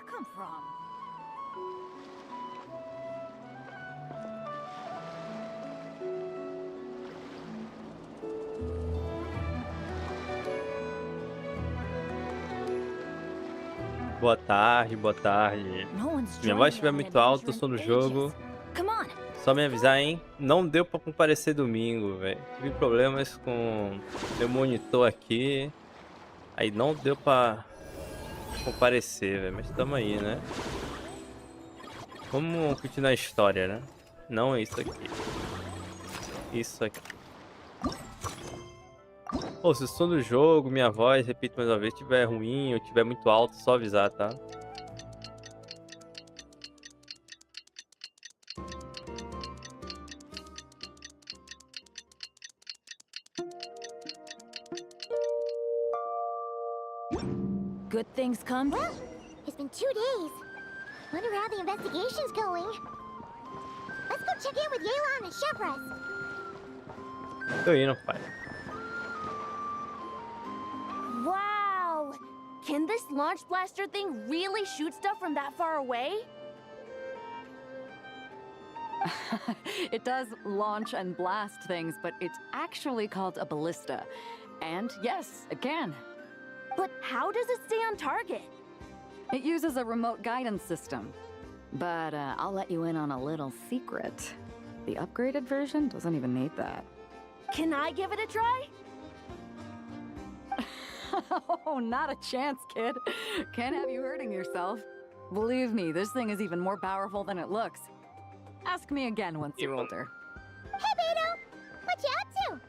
come from? Boa tarde, boa tarde. No one's Se minha voz estiver joining an muito alta, eu adventure sou no in jogo. ages. Come on. Só me avisar, hein? Não deu pra comparecer domingo, velho. Tive problemas com meu monitor aqui. Aí não deu pra comparecer, velho. Mas tamo aí, né? Vamos continuar a história, né? Não é isso aqui. Isso aqui. Pô, se o som do jogo, minha voz, repito mais uma vez, estiver ruim ou estiver muito alto, só avisar, tá? Good things come. Well, it's been 2 days. Wonder how the investigation's going. Let's go check in with Yelan and Chevres. Tô indo, pai. Wow! Can this launch blaster thing really shoot stuff from that far away? It does launch and blast things, but it's actually called a ballista. And yes, it can. But how does it stay on target? It uses a remote guidance system. But I'll let you in on a little secret. The upgraded version doesn't even need that. Can I give it a try? Oh, not a chance, kid. Can't have you hurting yourself. Believe me, this thing is even more powerful than it looks. Ask me again once you're older. Hey, Beto! What you up to?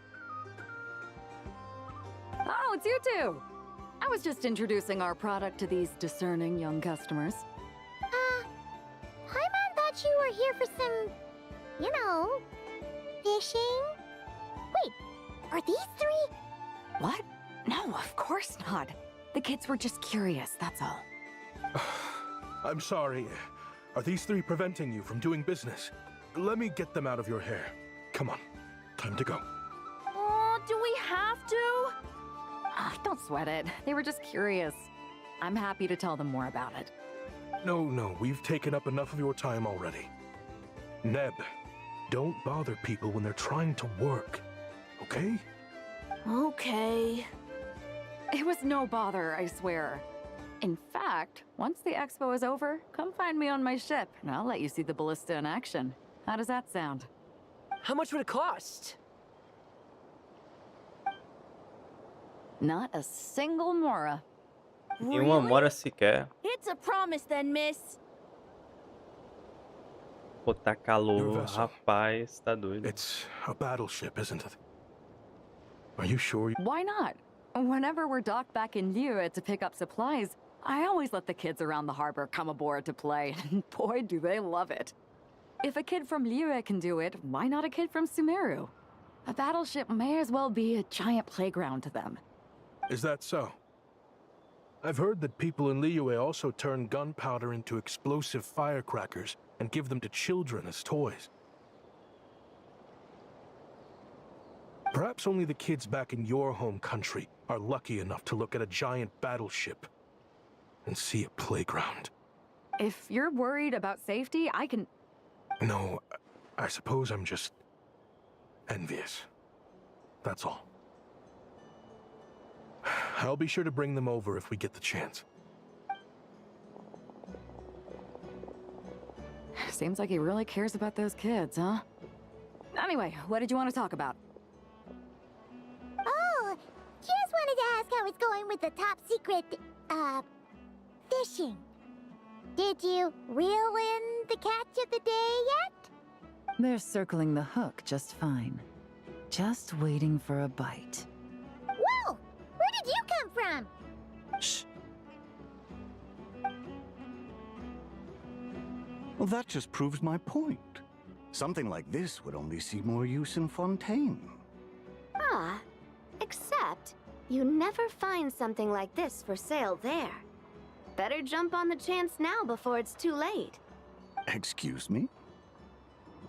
Oh, it's you two! I was just introducing our product to these discerning young customers. Paimon thought you were here for some, you know, fishing? Wait, are these 3? What? No, of course not. The kids were just curious, that's all. I'm sorry. Are these 3 preventing you from doing business? Let me get them out of your hair. Come on, time to go. Oh, do we have to? Don't sweat it. They were just curious. I'm happy to tell them more about it. No, we've taken up enough of your time already. Neb, don't bother people when they're trying to work, okay? Okay. It was no bother, I swear. In fact, once the expo is over, come find me on my ship, and I'll let you see the ballista in action. How does that sound? How much would it cost? Not a single mora. E uma mora sequer. It's a promise then, miss. Pô, tá calor, Your vessel. rapaz, tá doido. It's a battleship, isn't it? Are you sure? Why not? Whenever we're docked back in Liyue to pick up supplies, I always let the kids around the harbor come aboard to play, and boy, do they love it. If a kid from Liyue can do it, why not a kid from Sumeru? A battleship may as well be a giant playground to them. Is that so? I've heard that people in Liyue also turn gunpowder into explosive firecrackers and give them to children as toys. Perhaps only the kids back in your home country are lucky enough to look at a giant battleship and see a playground. If you're worried about safety, I can... No, I suppose I'm just envious. That's all. I'll be sure to bring them over if we get the chance. Seems like he really cares about those kids, huh? Anyway, what did you want to talk about? Oh, just wanted to ask how it's going with the top secret, fishing. Did you reel in the catch of the day yet? They're circling the hook just fine. Just waiting for a bite. Whoa! Where did you come from? Shh. Well, that just proves my point. Something like this would only see more use in Fontaine. Ah, except you never find something like this for sale there. Better jump on the chance now before it's too late. Excuse me?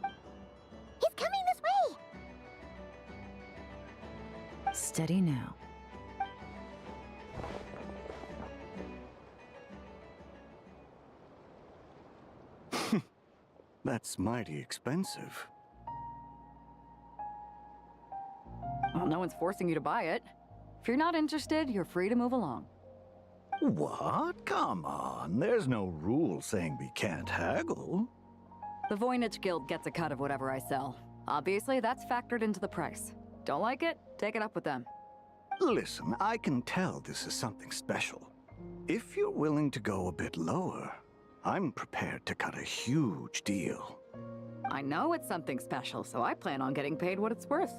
He's coming this way! Steady now. That's mighty expensive. Well, no one's forcing you to buy it. If you're not interested, you're free to move along. What? Come on. There's no rule saying we can't haggle. The Voynich Guild gets a cut of whatever I sell. Obviously, that's factored into the price. Don't like it? Take it up with them. Listen, I can tell this is something special. If you're willing to go a bit lower, I'm prepared to cut a huge deal. I know it's something special, so I plan on getting paid what it's worth.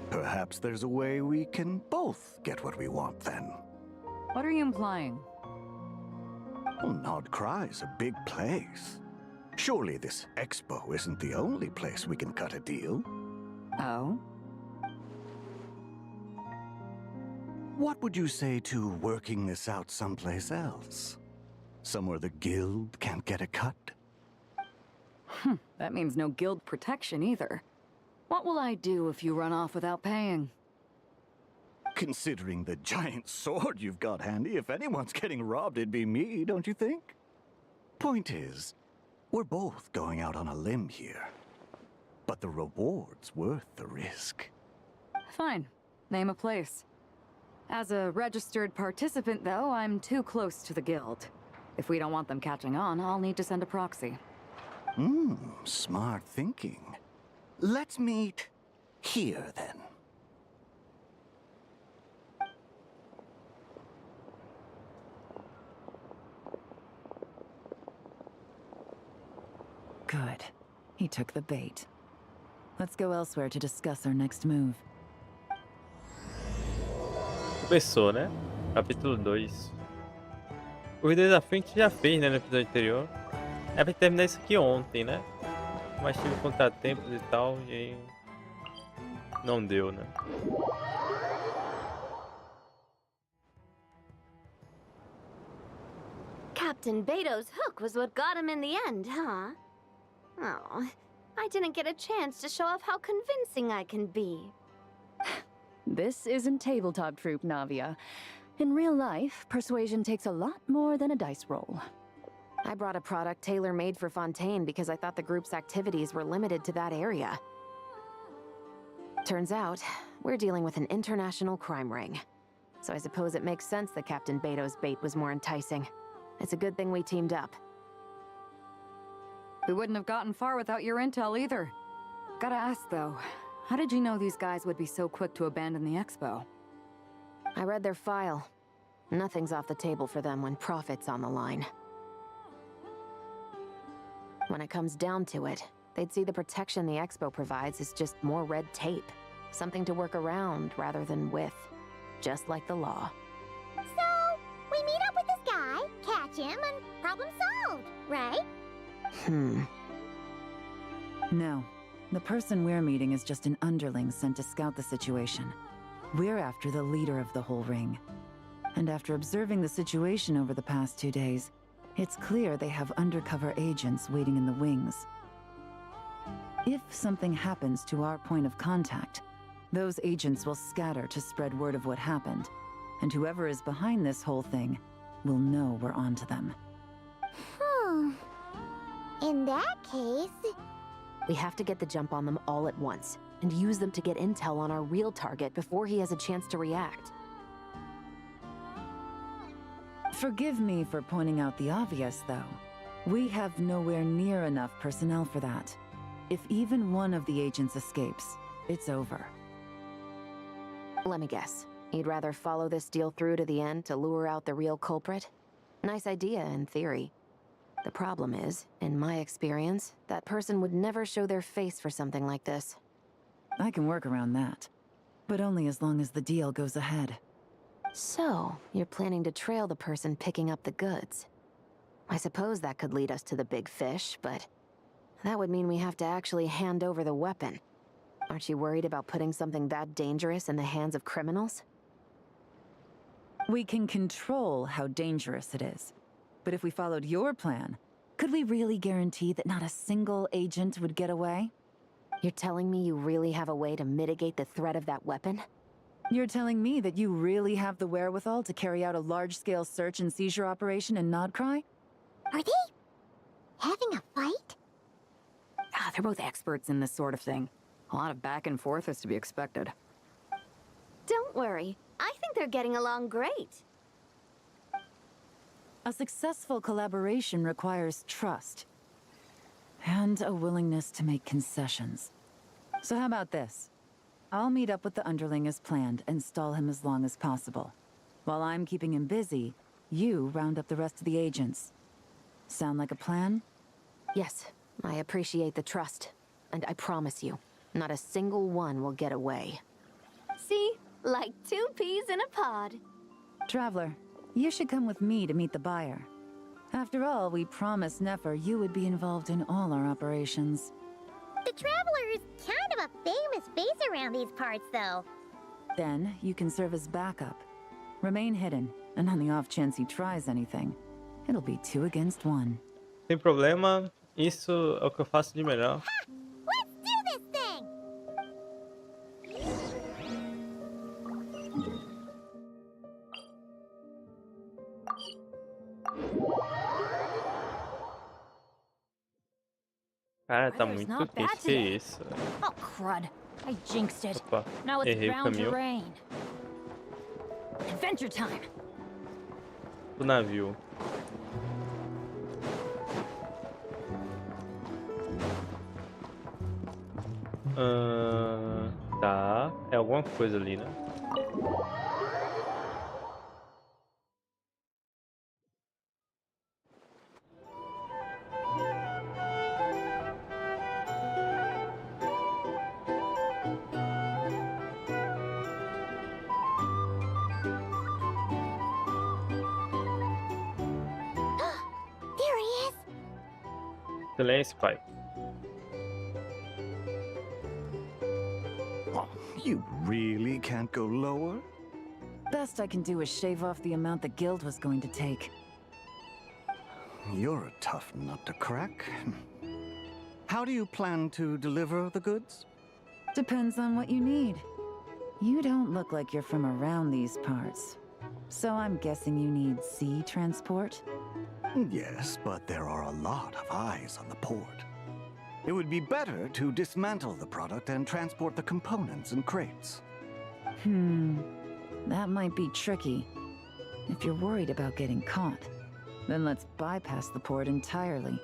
Perhaps there's a way we can both get what we want then. What are you implying? Well, Nod Cry's a big place. Surely this expo isn't the only place we can cut a deal. Oh? What would you say to working this out someplace else? Somewhere the guild can't get a cut? That means no guild protection either. What will I do if you run off without paying? Considering the giant sword you've got handy, if anyone's getting robbed, it'd be me, don't you think? Point is, we're both going out on a limb here. But the reward's worth the risk. Fine. Name a place. As a registered participant, though, I'm too close to the guild. If we don't want them catching on, I'll need to send a proxy. Smart thinking. Let's meet here, then. Good. He took the bait. Let's go elsewhere to discuss our next move. Começou, né? Capítulo 2. O desafio a gente já fez, né, no episódio anterior. É pra terminar isso aqui ontem, né? Mas tive contratempos e tal, e aí não deu, né? Captain Beto's hook was what got him in the end, huh? Oh, I didn't get a chance to show off how convincing I can be. This isn't tabletop troop, Navia. In real life, persuasion takes a lot more than a dice roll. I brought a product tailor-made for Fontaine because I thought the group's activities were limited to that area. Turns out, we're dealing with an international crime ring. So I suppose it makes sense that Captain Beto's bait was more enticing. It's a good thing we teamed up. We wouldn't have gotten far without your intel either. Gotta ask though, how did you know these guys would be so quick to abandon the expo? I read their file. Nothing's off the table for them when profit's on the line. When it comes down to it, they'd see the protection the expo provides is just more red tape. Something to work around rather than with. Just like the law. So, we meet up with this guy, catch him, and problem solved, right? No. The person we're meeting is just an underling sent to scout the situation. We're after the leader of the whole ring. And after observing the situation over the past 2 days, it's clear they have undercover agents waiting in the wings. If something happens to our point of contact, those agents will scatter to spread word of what happened, and whoever is behind this whole thing will know we're onto them. In that case... We have to get the jump on them all at once, and use them to get intel on our real target before he has a chance to react. Forgive me for pointing out the obvious, though. We have nowhere near enough personnel for that. If even one of the agents escapes, it's over. Let me guess. You'd rather follow this deal through to the end to lure out the real culprit? Nice idea, in theory. The problem is, in my experience, that person would never show their face for something like this. I can work around that. But only as long as the deal goes ahead. So, you're planning to trail the person picking up the goods. I suppose that could lead us to the big fish, but that would mean we have to actually hand over the weapon. Aren't you worried about putting something that dangerous in the hands of criminals? We can control how dangerous it is. But if we followed your plan, could we really guarantee that not a single agent would get away? You're telling me you really have a way to mitigate the threat of that weapon? You're telling me that you really have the wherewithal to carry out a large-scale search and seizure operation in Nodcry? Are they Having a fight? Ah, they're both experts in this sort of thing. A lot of back and forth is to be expected. Don't worry. I think they're getting along great. A successful collaboration requires trust. And a willingness to make concessions. So how about this? I'll meet up with the underling as planned and stall him as long as possible. While I'm keeping him busy, you round up the rest of the agents. Sound like a plan? Yes, I appreciate the trust. And I promise you, not a single one will get away. See? Like 2 peas in a pod. Traveler, you should come with me to meet the buyer. After all, we promised Nefer you would be involved in all our operations. The Traveler is kind of a famous face around these parts, though. Then, you can serve as backup. Remain hidden, and on the off chance he tries anything, it'll be 2 against 1. Sem problema, isso é o que eu faço de melhor. Let's do this thing! Cara, tá Weather's muito not bad quente, que today. isso? Oh, crud. I jinxed it. Opa, Now it's errei o bound to caminho rain. Adventure time. do navio. Tá, é alguma coisa ali, né? There he is! Silêncio, pai. Oh, you really can't go lower? Best I can do is shave off the amount the guild was going to take. You're a tough nut to crack. How do you plan to deliver the goods? Depends on what you need. You don't look like you're from around these parts. So I'm guessing you need sea transport? Yes, but there are a lot of eyes on the port. It would be better to dismantle the product and transport the components in crates. That might be tricky. If you're worried about getting caught, then let's bypass the port entirely.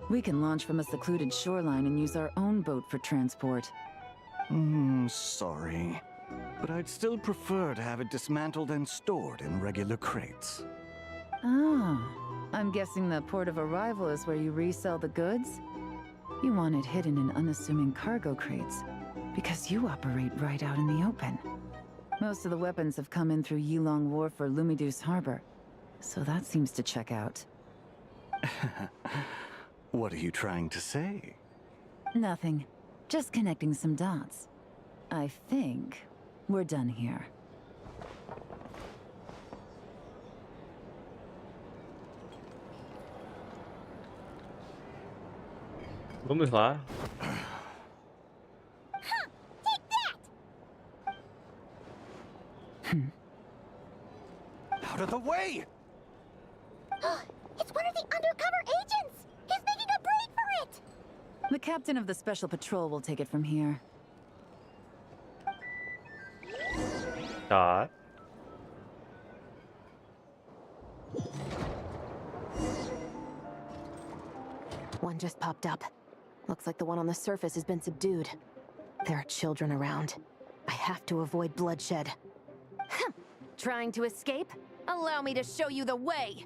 We can launch from a secluded shoreline and use our own boat for transport. Sorry. But I'd still prefer to have it dismantled and stored in regular crates. Ah, I'm guessing the port of arrival is where you resell the goods? You want it hidden in unassuming cargo crates, because you operate right out in the open. Most of the weapons have come in through Yilong Wharf or Lumiduce Harbor, so that seems to check out. What are you trying to say? Nothing. Just connecting some dots. I think we're done here. Vamos lá. Take that! Out of the way! It's one of the undercover agents! He's making a break for it! The captain of the special patrol will take it from here. Tá. One just popped up. Looks like the one on the surface has been subdued. There are children around. I have to avoid bloodshed. Trying to escape? Allow me to show you the way!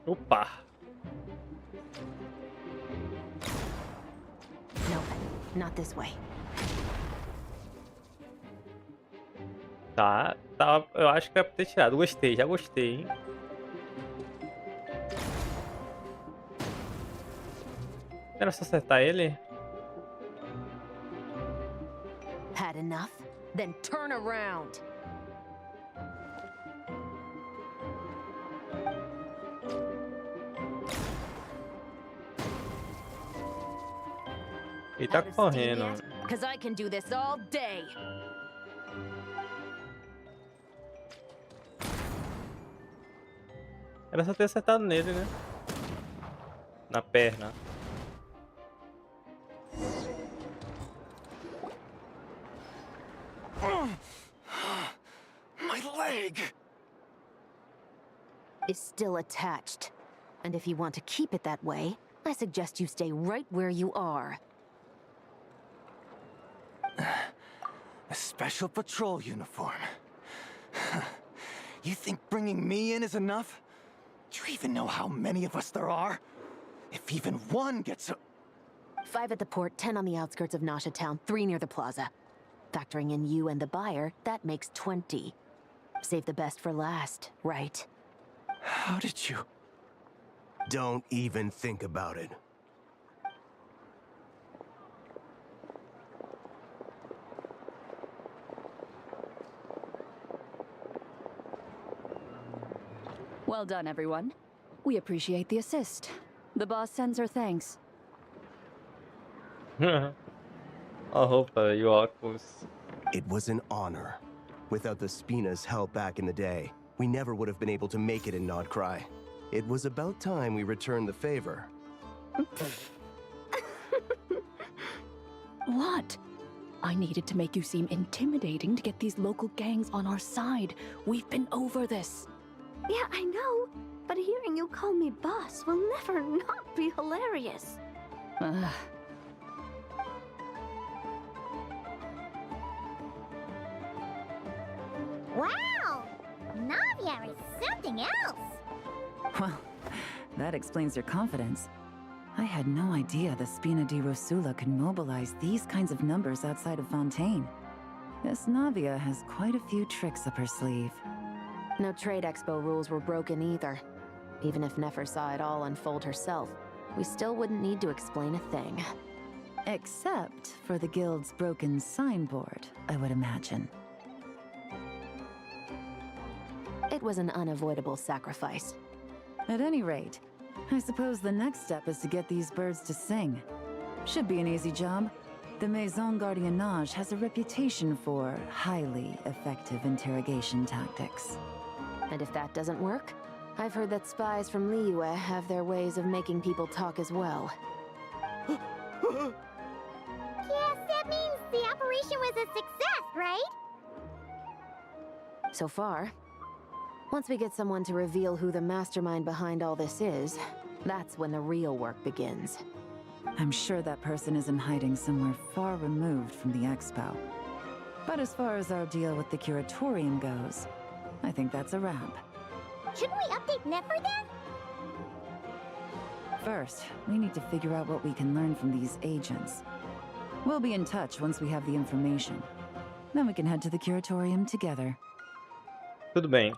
Opa! Nope, not this way. Tá, eu acho que é pra ter tirado. Gostei, já gostei, hein? Era só acertar ele? Had enough? Then turn around! Ele tá correndo. 'cause I can do this all day. Era só ter acertado nele, né? Na perna. My leg! Is still attached. And if you want to keep it that way, I suggest you stay right where you are. A special patrol uniform. You think bringing me in is enough? Do you even know how many of us there are? If even one gets a... 5 at the port, 10 on the outskirts of Nasha Town, 3 near the plaza. Factoring in you and the buyer, that makes 20. Save the best for last, right? How did you... Don't even think about it. Well done, everyone. We appreciate the assist. The boss sends her thanks. A roupa e o óculos. It was an honor. Without the Spina's help back in the day, we never would have been able to make it in Nodcry. It was about time we returned the favor. What? I needed to make you seem intimidating to get these local gangs on our side. We've been over this. Yeah, I know. But hearing you call me boss will never not be hilarious. Ugh. Wow! Navia is something else! Well, that explains your confidence. I had no idea the Spina di Rosula could mobilize these kinds of numbers outside of Fontaine. This Navia has quite a few tricks up her sleeve. No trade expo rules were broken either. Even if Nefer saw it all unfold herself, we still wouldn't need to explain a thing. Except for the guild's broken signboard, I would imagine. It was an unavoidable sacrifice. At any rate, I suppose the next step is to get these birds to sing. Should be an easy job. The Maison Gardiennage has a reputation for highly effective interrogation tactics. And if that doesn't work, I've heard that spies from Liyue have their ways of making people talk as well. Yes, that means the operation was a success, right? So far. Once we get someone to reveal who the mastermind behind all this is, that's when the real work begins. I'm sure that person is in hiding somewhere far removed from the expo. But as far as our deal with the curatorium goes, I think that's a wrap. Shouldn't we update Nefer then? First, we need to figure out what we can learn from these agents. We'll be in touch once we have the information. Then we can head to the curatorium together. Tudo bem.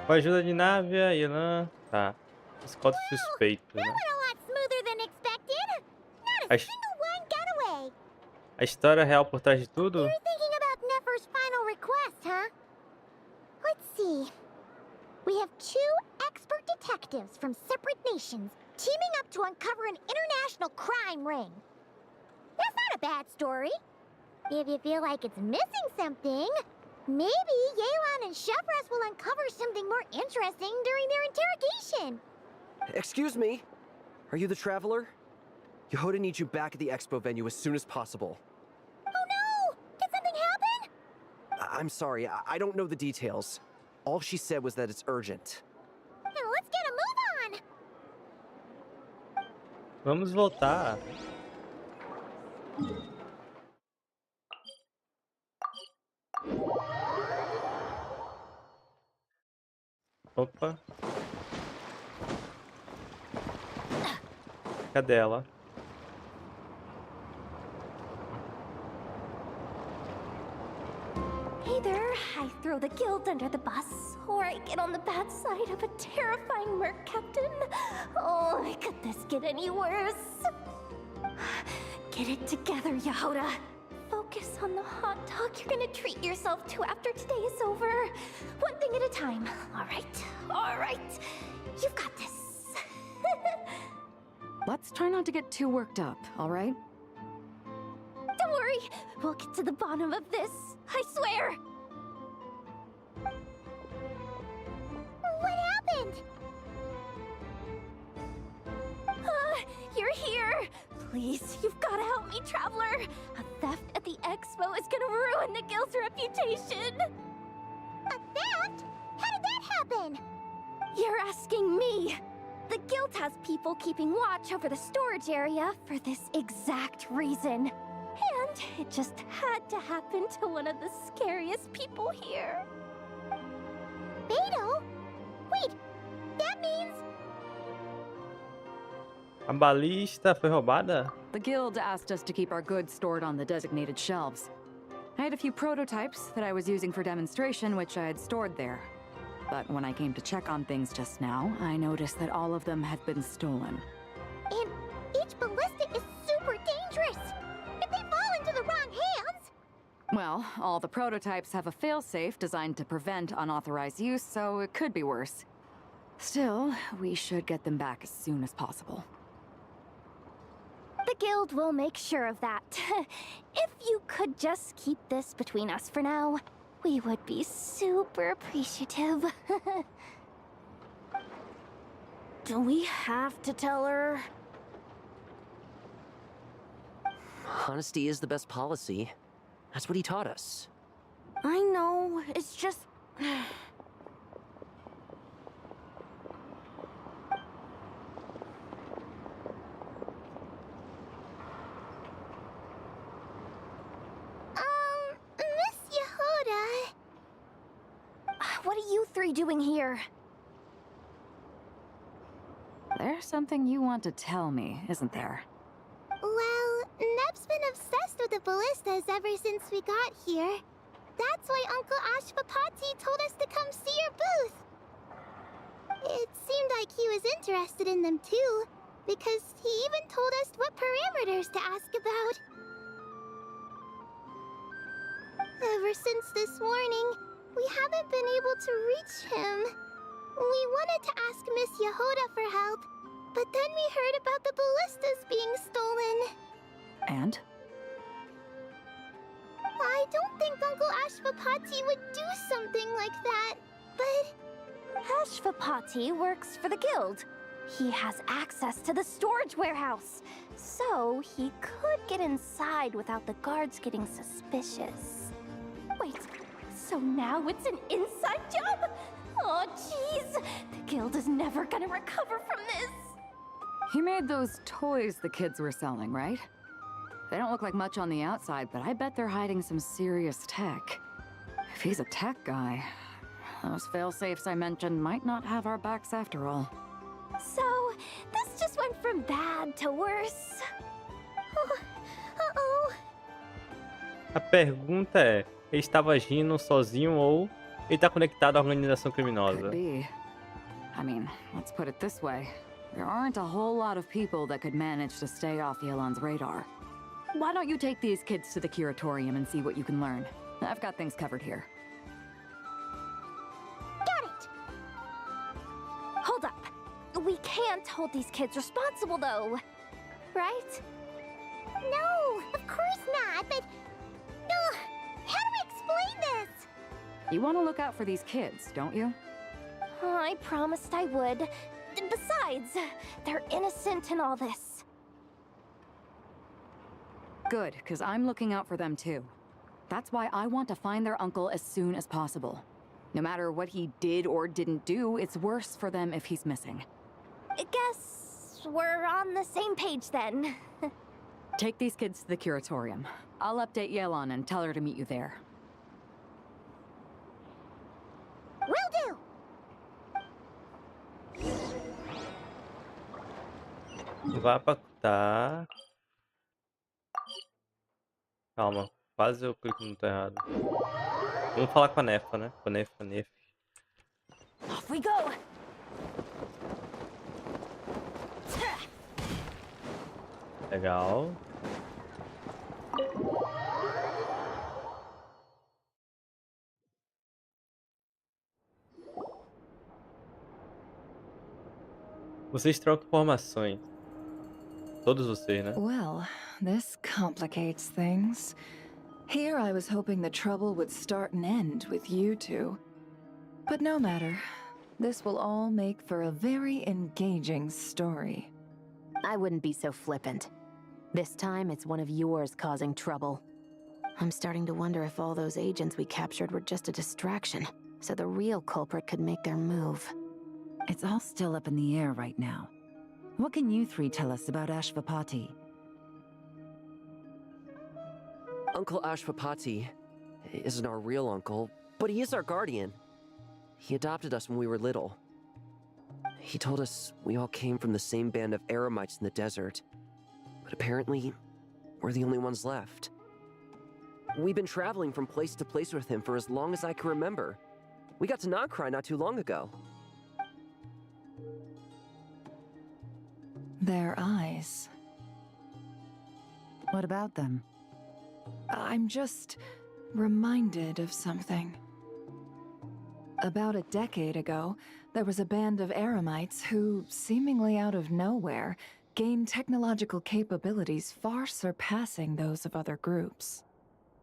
Com a ajuda de Navia, Ilan... Tá. Escolta suspeito, né? That went a lot smoother than expected. Not A a his- single one got away. A história real por trás de tudo? You're thinking about Nefer's final request, huh? Let's see. We have 2 expert detectives from separate nations teaming up to uncover an international crime ring. That's not a bad story. If you feel like it's missing something, maybe Yelan and Chevres will uncover something more interesting during their interrogation. Excuse me? Are you the traveler? Yehoda needs you back at the expo venue as soon as possible. Oh no! Did something happen? I'm sorry, I don't know the details. All she said was that it's urgent. Now let's get a move on! Vamos voltar. Opa. Cadê ela? Either I throw the guild under the bus, or I get on the bad side of a terrifying merc captain. Oh, could this get any worse? Get it together, Yehoda. Focus on the hot dog you're gonna treat yourself to after today is over. One thing at a time. All right. You've got this. Let's try not to get too worked up, all right? We'll get to the bottom of this. I swear. What happened? You're here. Please, you've got to help me, Traveler. A theft at the expo is gonna ruin the guild's reputation. A theft? How did that happen? You're asking me. The guild has people keeping watch over the storage area for this exact reason. And it just had to happen to one of the scariest people here. Beto? Wait, that means... A balista foi roubada? The guild asked us to keep our goods stored on the designated shelves. I had a few prototypes that I was using for demonstration, which I had stored there. But when I came to check on things just now, I noticed that all of them had been stolen. And each ballista is super dangerous! If they fall into the wrong hands... Well, all the prototypes have a failsafe designed to prevent unauthorized use, so it could be worse. Still, we should get them back as soon as possible. The guild will make sure of that. If you could just keep this between us for now, we would be super appreciative. Do we have to tell her? Honesty is the best policy. That's what he taught us. I know, it's just... Miss Yehuda... What are you three doing here? There's something you want to tell me, isn't there? Well, Neb's been obsessed with the ballistas ever since we got here. That's why Uncle Ashvapati told us to come see your booth. It seemed like he was interested in them too, because he even told us what parameters to ask about. Ever since this morning, we haven't been able to reach him. We wanted to ask Miss Yehuda for help, but then we heard about the ballistas being stolen. And? I don't think Uncle Ashvapati would do something like that, but... Ashvapati works for the guild. He has access to the storage warehouse, so he could get inside without the guards getting suspicious. Wait, so now it's an inside job? Oh, jeez! The guild is never gonna recover from this! He made those toys the kids were selling, right? They don't look like much on the outside, but I bet they're hiding some serious tech. If he's a tech guy, those fail-safes I mentioned might not have our backs after all. So, this just went from bad to worse. Uh-oh. A pergunta é, ele estava agindo sozinho ou ele está conectado à organização criminosa? Could be. I mean, let's put it this way. There aren't a whole lot of people that could manage to stay off Yelan's radar. Why don't you take these kids to the curatorium and see what you can learn? I've got things covered here. Got it! Hold up. We can't hold these kids responsible, though. Right? No, of course not, but... Ugh, how do we explain this? You want to look out for these kids, don't you? I promised I would. Besides, they're innocent in all this. Good, because I'm looking out for them too. That's why I want to find their uncle as soon as possible. No matter what he did or didn't do, it's worse for them if he's missing. I guess we're on the same page then. Take these kids to the curatorium. I'll update Yelan and tell her to meet you there. Will do! Vá pra... Tá. Calma, quase eu clico no botão errado. Vamos falar com a Nefa, né? Com a Nef. Off we go! Legal. Vocês trocam informações. Todos vocês, né? Well, this complicates things. Here I was hoping the trouble would start and end with you two. But no matter. This will all make for a very engaging story. I wouldn't be so flippant. This time, it's one of yours causing trouble. I'm starting to wonder if all those agents we captured were just a distraction, so the real culprit could make their move. It's all still up in the air right now. What can you three tell us about Ashvapati? Uncle Ashvapati isn't our real uncle, but he is our guardian. He adopted us when we were little. He told us we all came from the same band of eremites in the desert, but apparently, we're the only ones left. We've been traveling from place to place with him for as long as I can remember. We got to Nagcry not too long ago. Their eyes. What about them? I'm just reminded of something. About a decade ago, there was a band of eremites who, seemingly out of nowhere, gained technological capabilities far surpassing those of other groups.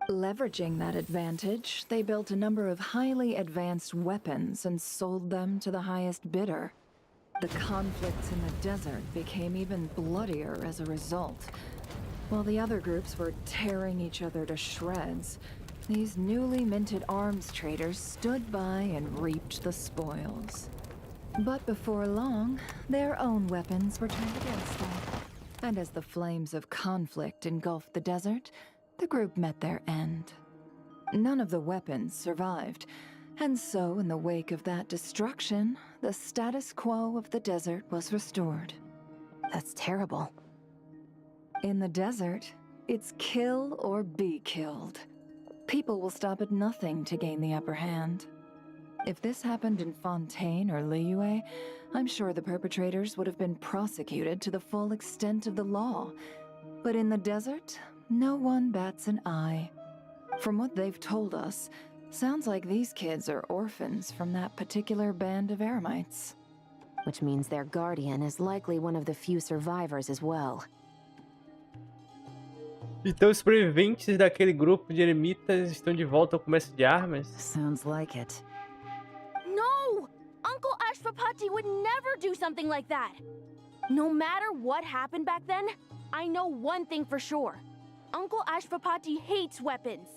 Leveraging that advantage, they built a number of highly advanced weapons and sold them to the highest bidder. The conflicts in the desert became even bloodier as a result. While the other groups were tearing each other to shreds, these newly minted arms traders stood by and reaped the spoils. But before long, their own weapons were turned against them. And as the flames of conflict engulfed the desert, the group met their end. None of the weapons survived, and so in the wake of that destruction, the status quo of the desert was restored. That's terrible. In the desert, it's kill or be killed. People will stop at nothing to gain the upper hand. If this happened in Fontaine or Liyue, I'm sure the perpetrators would have been prosecuted to the full extent of the law. But in the desert, no one bats an eye. From what they've told us, sounds like these kids are orphans from that particular band of eremites. Which means their guardian is likely one of the few survivors as well. Então os sobreviventes daquele grupo de eremitas estão de volta ao comércio de armas? Sounds like it. No! Uncle Ashvapati would never do something like that! No matter what happened back then, I know one thing for sure. Uncle Ashvapati hates weapons.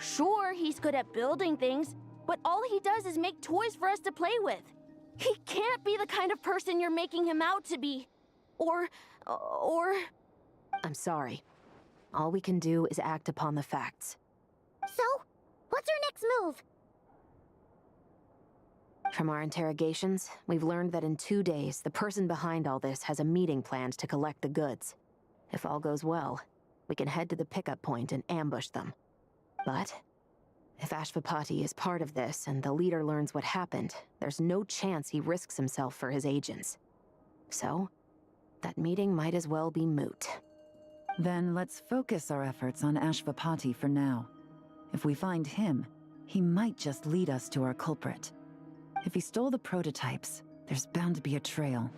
Sure, he's good at building things, but all he does is make toys for us to play with. He can't be the kind of person you're making him out to be. Or... I'm sorry. All we can do is act upon the facts. So, what's our next move? From our interrogations, we've learned that in 2 days, the person behind all this has a meeting planned to collect the goods. If all goes well, we can head to the pickup point and ambush them. But if Ashvapati is part of this and the leader learns what happened, there's no chance he risks himself for his agents. So, that meeting might as well be moot. Then let's focus our efforts on Ashvapati for now. If we find him, he might just lead us to our culprit. If he stole the prototypes, there's bound to be a trail.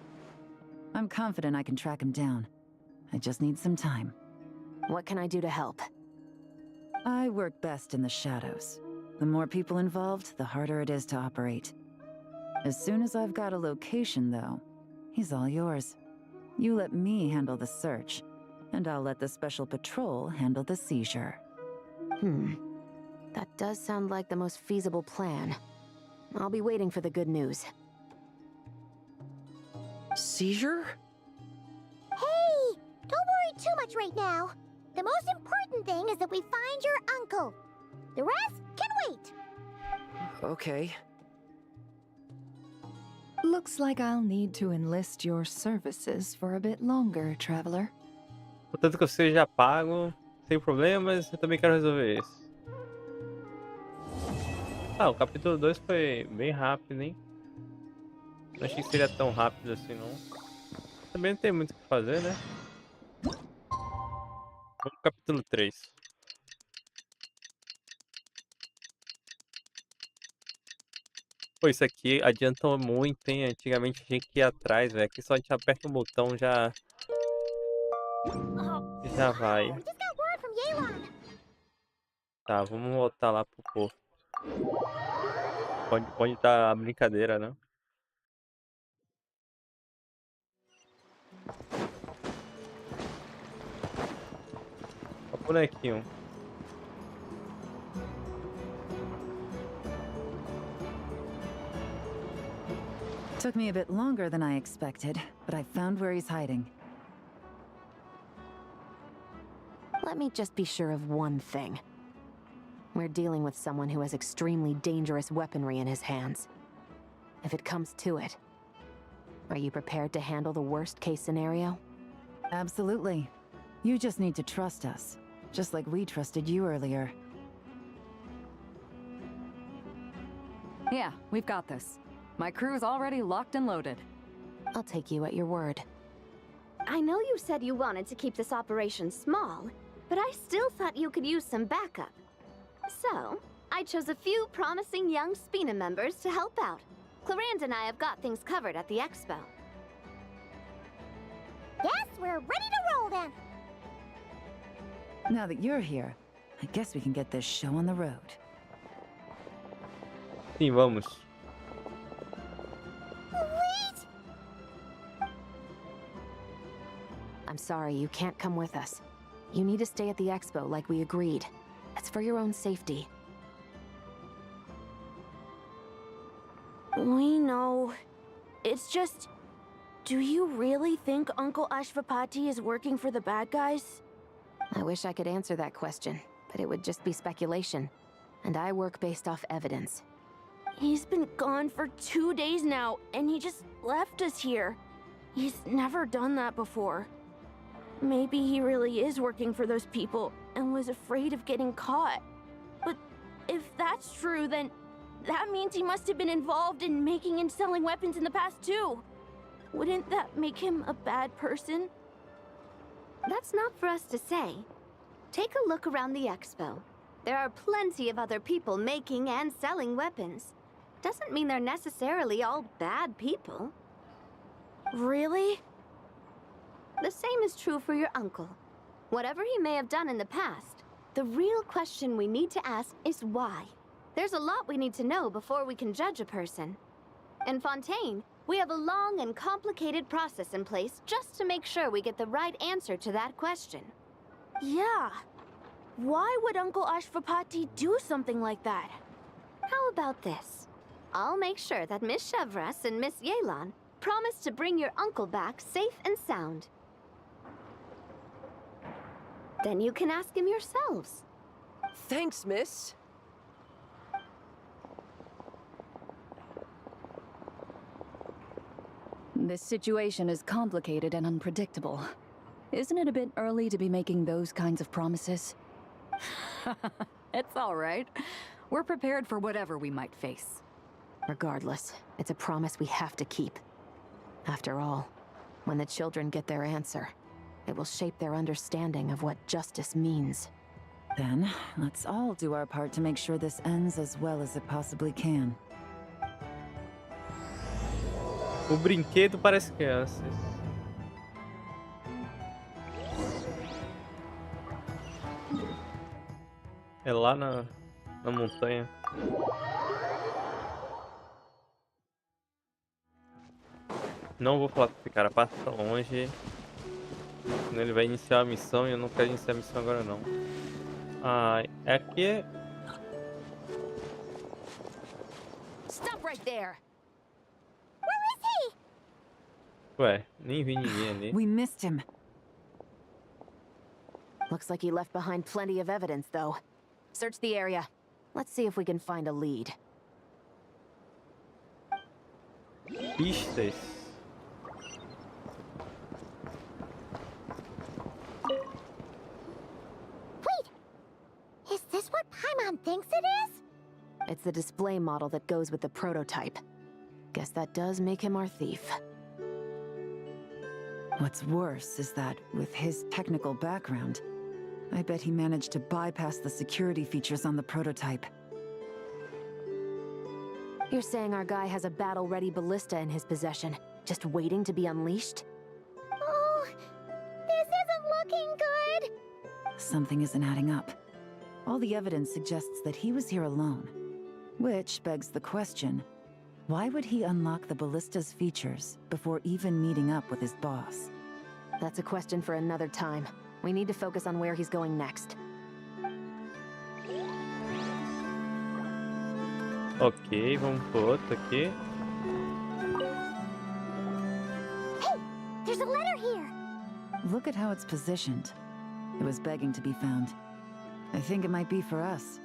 I'm confident I can track him down. I just need some time. What can I do to help? I work best in the shadows. The more people involved, the harder it is to operate. As soon as I've got a location, though, he's all yours. You let me handle the search, and I'll let the special patrol handle the seizure. That does sound like the most feasible plan. I'll be waiting for the good news. Seizure? Hey! Don't worry too much right now. The most important thing is that we find your uncle. The rest can wait. Okay. Looks like I'll need to enlist your services for a bit longer, traveler. Portanto que eu seja pago, sem problemas, eu também quero resolver isso. Ah, o capítulo 2 foi bem rápido, hein? Não achei que seria tão rápido assim, não. Também não tem muito o que fazer, né? Vamos pro capítulo 3. Pô, isso aqui adianta muito, hein? Antigamente tinha que ir atrás, velho. Aqui só a gente aperta o botão já vai. Just got Tá, vamos voltar lá pro porto. Onde tá a brincadeira, né? O bonequinho. Took me a bit longer than I expected, but I found where he's hiding. Let me just be sure of one thing. We're dealing with someone who has extremely dangerous weaponry in his hands. If it comes to it, are you prepared to handle the worst-case scenario? Absolutely. You just need to trust us, just like we trusted you earlier. Yeah, we've got this. My crew's already locked and loaded. I'll take you at your word. I know you said you wanted to keep this operation small, but I still thought you could use some backup. So, I chose a few promising young Spina members to help out. Clarand and I have got things covered at the expo. Yes, we're ready to roll then. Now that you're here, I guess we can get this show on the road. Sim, vamos. Wait! I'm sorry, you can't come with us. You need to stay at the expo like we agreed. It's for your own safety. We know. It's just... Do you really think Uncle Ashvapati is working for the bad guys? I wish I could answer that question, but it would just be speculation. And I work based off evidence. He's been gone for 2 days now, and he just left us here. He's never done that before. Maybe he really is working for those people and was afraid of getting caught. But if that's true, then that means he must have been involved in making and selling weapons in the past too. Wouldn't that make him a bad person? That's not for us to say. Take a look around the expo. There are plenty of other people making and selling weapons. Doesn't mean they're necessarily all bad people. Really? The same is true for your uncle. Whatever he may have done in the past, the real question we need to ask is why. There's a lot we need to know before we can judge a person. In Fontaine, we have a long and complicated process in place just to make sure we get the right answer to that question. Yeah. Why would Uncle Ashvapati do something like that? How about this? I'll make sure that Miss Chevras and Miss Yelan promise to bring your uncle back safe and sound. Then you can ask him yourselves. Thanks, miss. This situation is complicated and unpredictable. Isn't it a bit early to be making those kinds of promises? It's all right. We're prepared for whatever we might face. Regardless, it's a promise we have to keep. After all, when the children get their answer, it will shape their understanding of what justice means. Then, let's all do our part to make sure this ends as well as it possibly can. O brinquedo para as crianças. É lá na montanha. Não vou falar com esse cara, passa longe. Senão ele vai iniciar a missão e eu não quero iniciar a missão agora não. Ah, é aqui. Stop right there. Ué, nem vi ninguém ali. We missed him. Looks like he left behind plenty of evidence, though. Search the area. Let's see if we can find a lead. Pistas. Wait! Is this what Paimon thinks it is? It's the display model that goes with the prototype. Guess that does make him our thief. What's worse is that, with his technical background, I bet he managed to bypass the security features on the prototype. You're saying our guy has a battle-ready ballista in his possession, just waiting to be unleashed? Oh, this isn't looking good. Something isn't adding up. All the evidence suggests that he was here alone. Which begs the question, why would he unlock the ballista's features before even meeting up with his boss? That's a question for another time. We need to focus on where he's going next. Ok, vamos pro outro aqui. Hey, there's a letter here. Look at how it's positioned. It was begging to be found. I think it might be for us.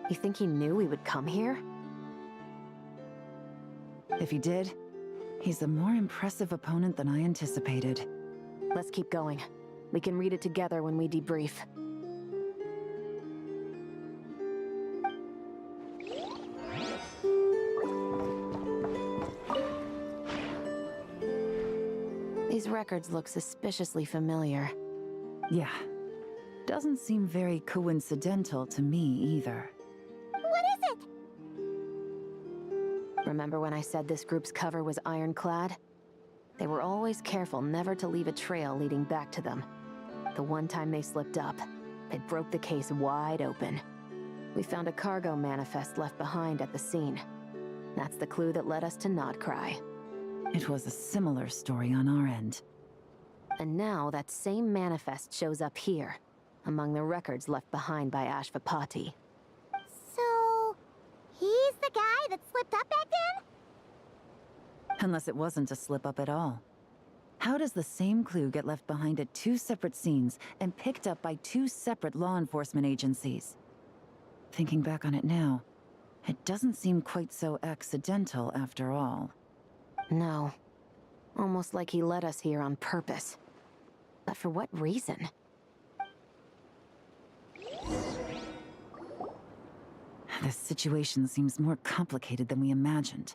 You think he knew we would come here? If he did, he's a more impressive opponent than I anticipated. Let's keep going. We can read it together when we debrief. These records look suspiciously familiar. Yeah. Doesn't seem very coincidental to me either. What is it? Remember when I said this group's cover was ironclad? They were always careful never to leave a trail leading back to them. The one time they slipped up, it broke the case wide open. We found a cargo manifest left behind at the scene. That's the clue that led us to Nodcry. It was a similar story on our end. And now that same manifest shows up here, among the records left behind by Ashvapati. So, he's the guy that slipped up back then? Unless it wasn't a slip-up at all. How does the same clue get left behind at two separate scenes and picked up by two separate law enforcement agencies? Thinking back on it now, it doesn't seem quite so accidental after all. No. Almost like he led us here on purpose. But for what reason? This situation seems more complicated than we imagined.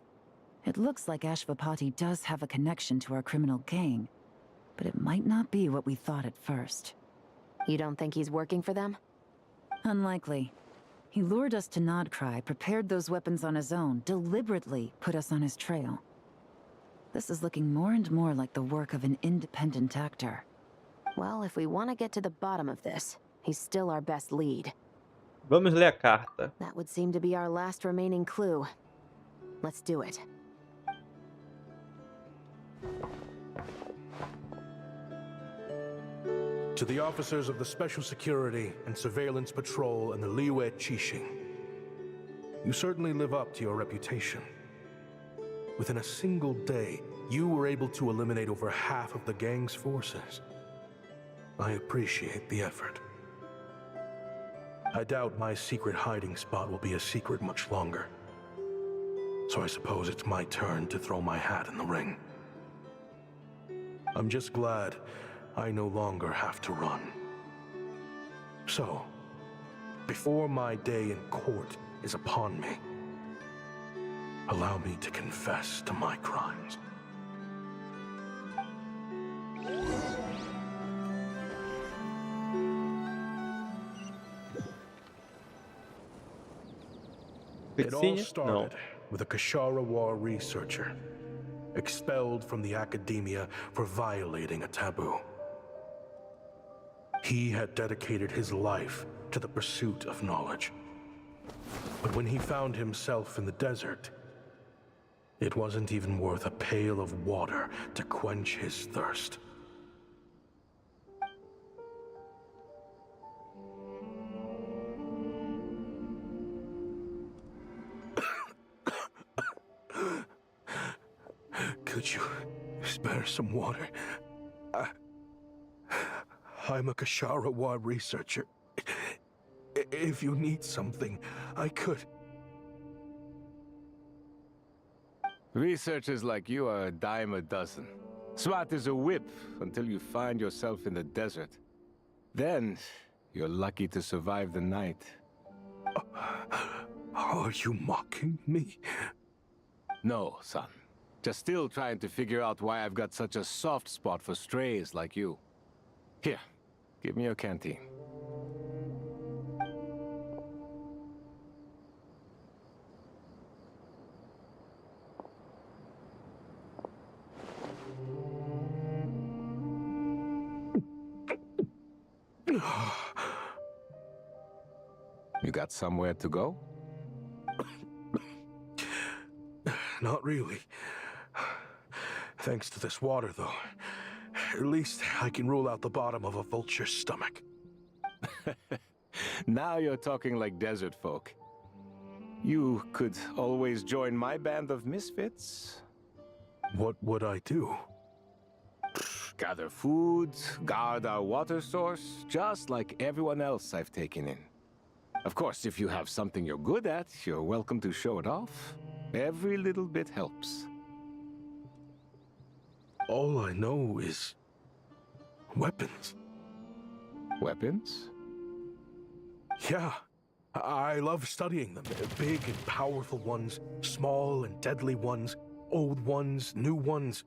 It looks like Ashvapati does have a connection to our criminal gang, but it might not be what we thought at first. You don't think he's working for them? Unlikely. He lured us to Nodcry, prepared those weapons on his own, deliberately put us on his trail. This is looking more and more like the work of an independent actor. Well, if we want to get to the bottom of this, he's still our best lead. Vamos ler a carta. That would seem to be our last remaining clue. Let's do it. To the officers of the Special Security and Surveillance Patrol and the Liyue Qixing, you certainly live up to your reputation. Within a single day, you were able to eliminate over half of the gang's forces. I appreciate the effort. I doubt my secret hiding spot will be a secret much longer. So I suppose it's my turn to throw my hat in the ring. I'm just glad I no longer have to run. So, before my day in court is upon me, allow me to confess to my crimes. It all started with a Kashara War researcher, expelled from the academia for violating a taboo. He had dedicated his life to the pursuit of knowledge. But when he found himself in the desert, it wasn't even worth a pail of water to quench his thirst. Could you spare some water? I'm a Kashara War researcher. If you need something, I could. Researchers like you are a dime a dozen. Smart as a whip until you find yourself in the desert. Then, you're lucky to survive the night. Are you mocking me? No, son. Just still trying to figure out why I've got such a soft spot for strays like you. Here, give me your canteen. You got somewhere to go? Not really. Thanks to this water, though. At least I can rule out the bottom of a vulture's stomach. Now you're talking like desert folk. You could always join my band of misfits. What would I do? Gather food, guard our water source, just like everyone else I've taken in. Of course, if you have something you're good at, you're welcome to show it off. Every little bit helps. All I know is weapons. Weapons? Yeah. I love studying them. Big and powerful ones, small and deadly ones, old ones, new ones.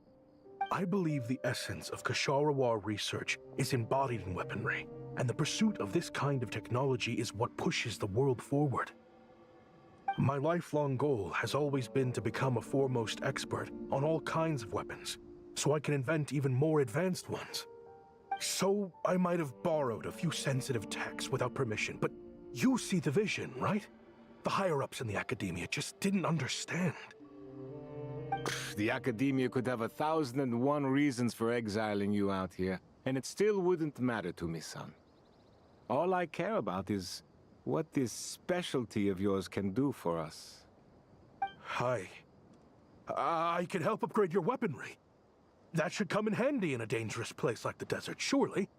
I believe the essence of Kshatriya research is embodied in weaponry, and the pursuit of this kind of technology is what pushes the world forward. My lifelong goal has always been to become a foremost expert on all kinds of weapons, so I can invent even more advanced ones. So I might have borrowed a few sensitive techs without permission, but you see the vision, right? The higher-ups in the academia just didn't understand. The academia could have 1,001 reasons for exiling you out here, and it still wouldn't matter to me, son. All I care about is what this specialty of yours can do for us. I can help upgrade your weaponry. That should come in handy in a dangerous place like the desert, surely.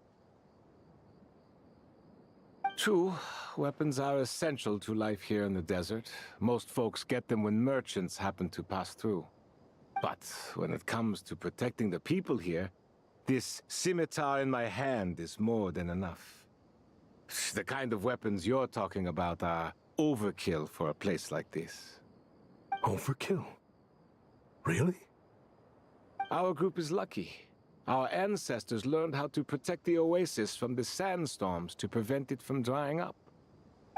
True, weapons are essential to life here in the desert. Most folks get them when merchants happen to pass through. But when it comes to protecting the people here, this scimitar in my hand is more than enough. The kind of weapons you're talking about are overkill for a place like this. Overkill? Really? Our group is lucky. Our ancestors learned how to protect the oasis from the sandstorms to prevent it from drying up.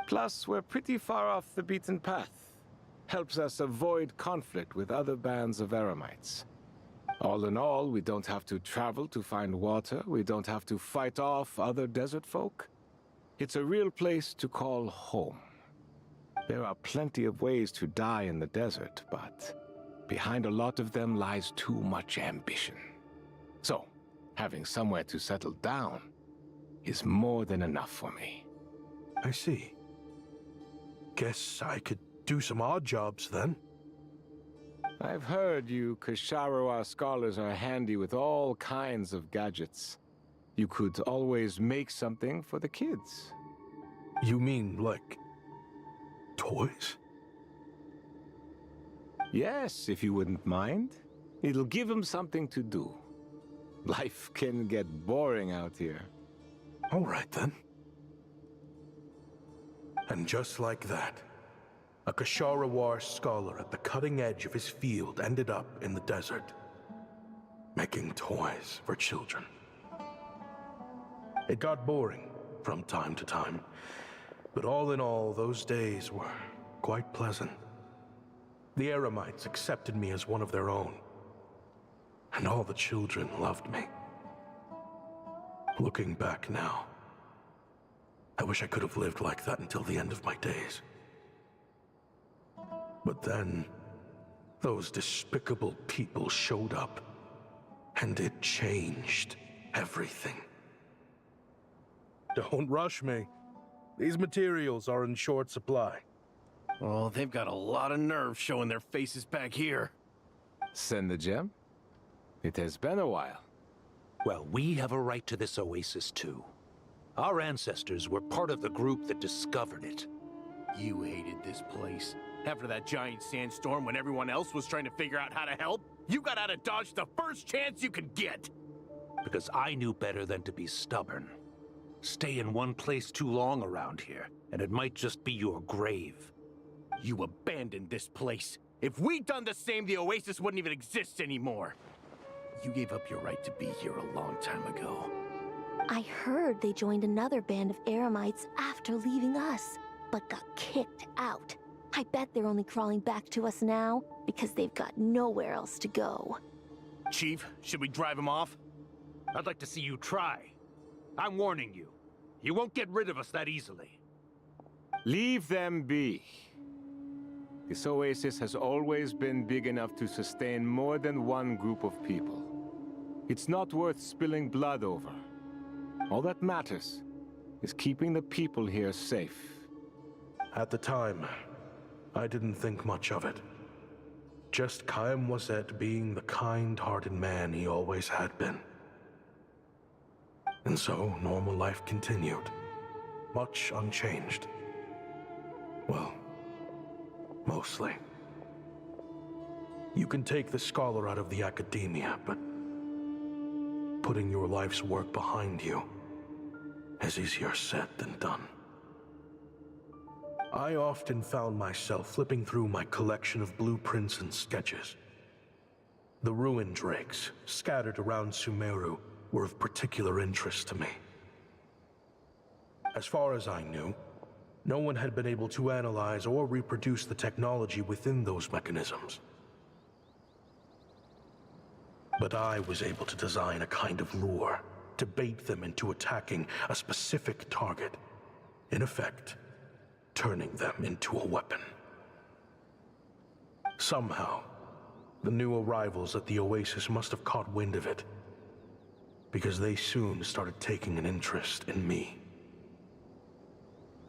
Plus, we're pretty far off the beaten path. Helps us avoid conflict with other bands of Eremites. All in all, we don't have to travel to find water, we don't have to fight off other desert folk. It's a real place to call home. There are plenty of ways to die in the desert, but behind a lot of them lies too much ambition. So, having somewhere to settle down is more than enough for me. I see. Guess I could do some odd jobs then. I've heard you Kshatriya scholars are handy with all kinds of gadgets. You could always make something for the kids. You mean, like, toys? Yes, if you wouldn't mind. It'll give them something to do. Life can get boring out here. All right, then. And just like that, a Kshatriya scholar at the cutting edge of his field ended up in the desert, making toys for children. It got boring from time to time, but all in all, those days were quite pleasant. The Eremites accepted me as one of their own, and all the children loved me. Looking back now, I wish I could have lived like that until the end of my days. But then, those despicable people showed up, and it changed everything. Don't rush me. These materials are in short supply. Oh, they've got a lot of nerve showing their faces back here. Send the gem? It has been a while. Well, we have a right to this oasis too. Our ancestors were part of the group that discovered it. You hated this place. After that giant sandstorm when everyone else was trying to figure out how to help, you got out of Dodge the first chance you could get! Because I knew better than to be stubborn. Stay in one place too long around here, and it might just be your grave. You abandoned this place. If we'd done the same, the oasis wouldn't even exist anymore. You gave up your right to be here a long time ago. I heard they joined another band of Eremites after leaving us, but got kicked out. I bet they're only crawling back to us now because they've got nowhere else to go. Chief, should we drive him off? I'd like to see you try. I'm warning you. You won't get rid of us that easily. Leave them be. This oasis has always been big enough to sustain more than one group of people. It's not worth spilling blood over. All that matters is keeping the people here safe. At the time, I didn't think much of it. Just Kayam being the kind-hearted man he always had been. And so, normal life continued. Much unchanged. Well, mostly. You can take the scholar out of the academia, but putting your life's work behind you is easier said than done. I often found myself flipping through my collection of blueprints and sketches. The ruin drakes scattered around Sumeru were of particular interest to me. As far as I knew, no one had been able to analyze or reproduce the technology within those mechanisms. But I was able to design a kind of lure to bait them into attacking a specific target. In effect, turning them into a weapon. Somehow, the new arrivals at the Oasis must have caught wind of it, because they soon started taking an interest in me.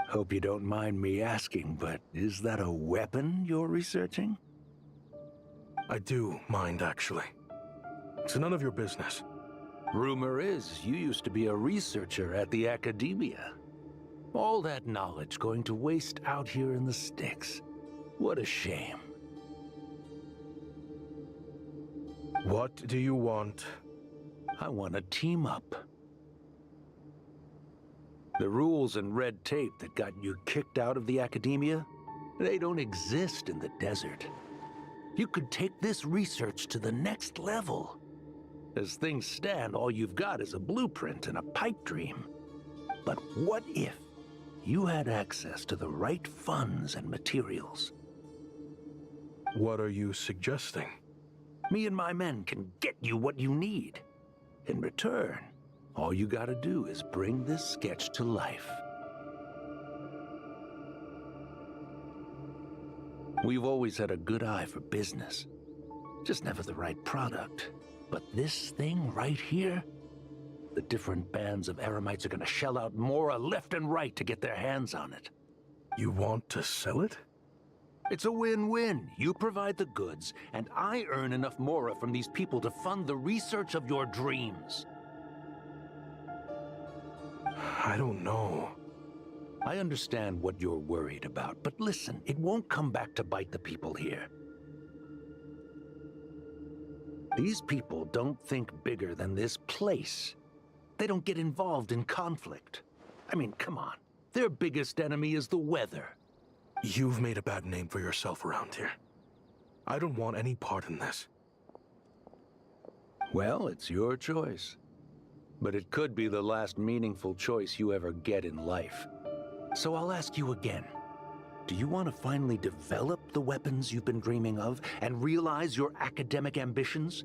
Hope you don't mind me asking, but is that a weapon you're researching? I do mind, actually. It's none of your business. Rumor is you used to be a researcher at the academia. All that knowledge going to waste out here in the sticks. What a shame. What do you want? I want to team up. The rules and red tape that got you kicked out of the academia, they don't exist in the desert. You could take this research to the next level. As things stand, all you've got is a blueprint and a pipe dream. But what if you had access to the right funds and materials? What are you suggesting? Me and my men can get you what you need. In return, all you gotta do is bring this sketch to life. We've always had a good eye for business. Just never the right product. But this thing right here, the different bands of Eremites are gonna shell out Mora left and right to get their hands on it. You want to sell it? It's a win-win. You provide the goods, and I earn enough Mora from these people to fund the research of your dreams. I don't know. I understand what you're worried about, but listen, it won't come back to bite the people here. These people don't think bigger than this place. They don't get involved in conflict. I mean, come on. Their biggest enemy is the weather. You've made a bad name for yourself around here. I don't want any part in this. Well, it's your choice. But it could be the last meaningful choice you ever get in life. So I'll ask you again. Do you want to finally develop the weapons you've been dreaming of and realize your academic ambitions?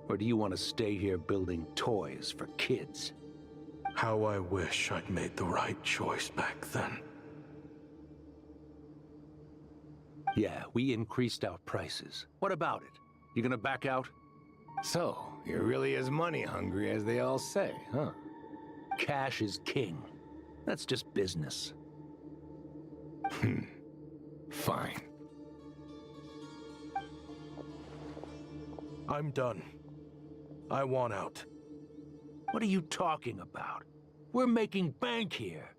Or do you want to stay here building toys for kids? How I wish I'd made the right choice back then. Yeah, we increased our prices. What about it? You gonna back out? So, you're really as money hungry as they all say, huh? Cash is king. That's just business. Fine. I'm done. I want out. What are you talking about? We're making bank here.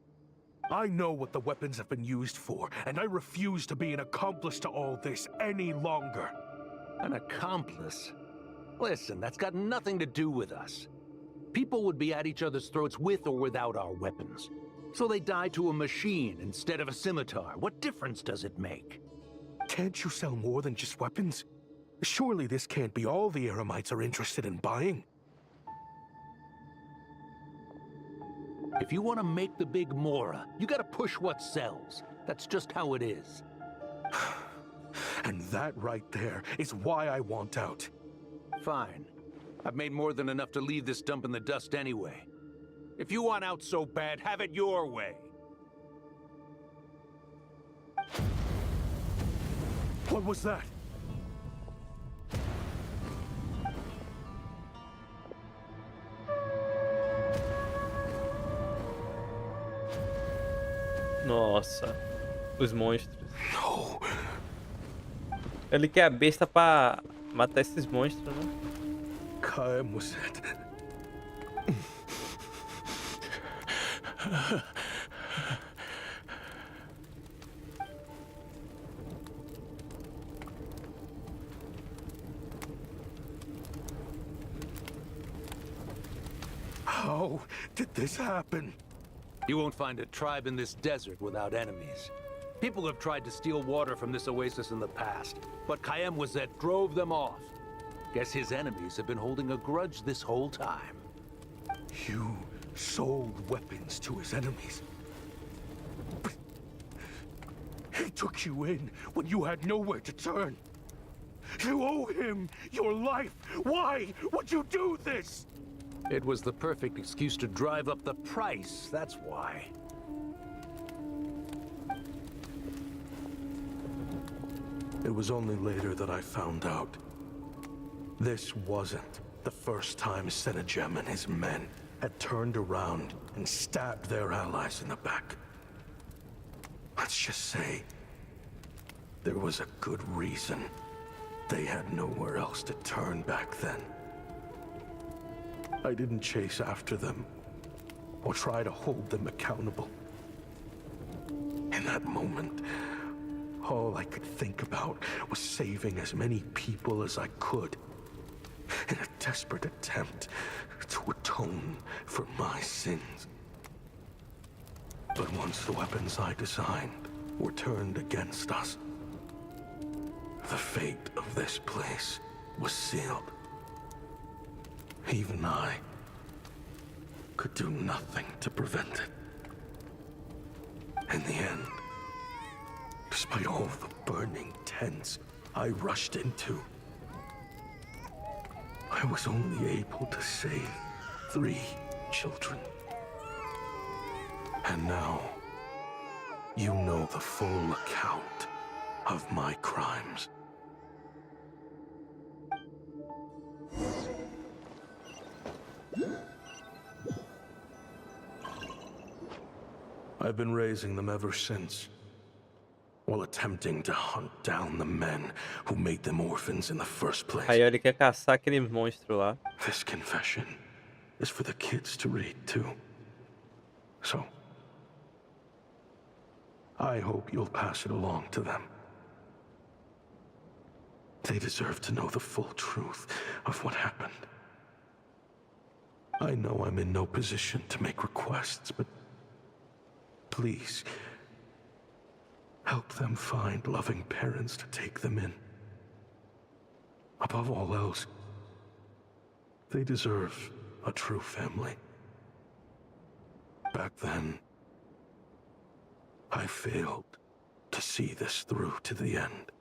I know what the weapons have been used for, and I refuse to be an accomplice to all this any longer. An accomplice? Listen, that's got nothing to do with us. People would be at each other's throats with or without our weapons. So they die to a machine instead of a scimitar. What difference does it make? Can't you sell more than just weapons? Surely this can't be all the Eremites are interested in buying. If you want to make the big Mora, you gotta push what sells. That's just how it is. And that right there is why I want out. Fine. I've made more than enough to leave this dump in the dust anyway. If you want out so bad, have it your way. What was that? Nossa, os monstros. Ele quer a besta pra matar esses monstros, né? How did this happen? You won't find a tribe in this desert without enemies. People have tried to steal water from this oasis in the past, but Kayem drove them off. Guess his enemies have been holding a grudge this whole time. You sold weapons to his enemies. But he took you in when you had nowhere to turn. You owe him your life. Why would you do this? It was the perfect excuse to drive up the price, that's why. It was only later that I found out. This wasn't the first time Senegem and his men had turned around and stabbed their allies in the back. Let's just say there was a good reason they had nowhere else to turn back then. I didn't chase after them or try to hold them accountable. In that moment, all I could think about was saving as many people as I could in a desperate attempt to atone for my sins. But once the weapons I designed were turned against us, the fate of this place was sealed. Even I could do nothing to prevent it. In the end, despite all the burning tents I rushed into, I was only able to save 3 children. And now, you know the full account of my crimes. I've been raising them ever since, while attempting to hunt down the men who made them orphans in the first place. Aí ele quer caçar aquele monstro lá. This confession is for the kids to read too. So, I hope you'll pass it along to them. They deserve to know the full truth of what happened. I know I'm in no position to make requests, but please, help them find loving parents to take them in. Above all else, they deserve a true family. Back then, I failed to see this through to the end.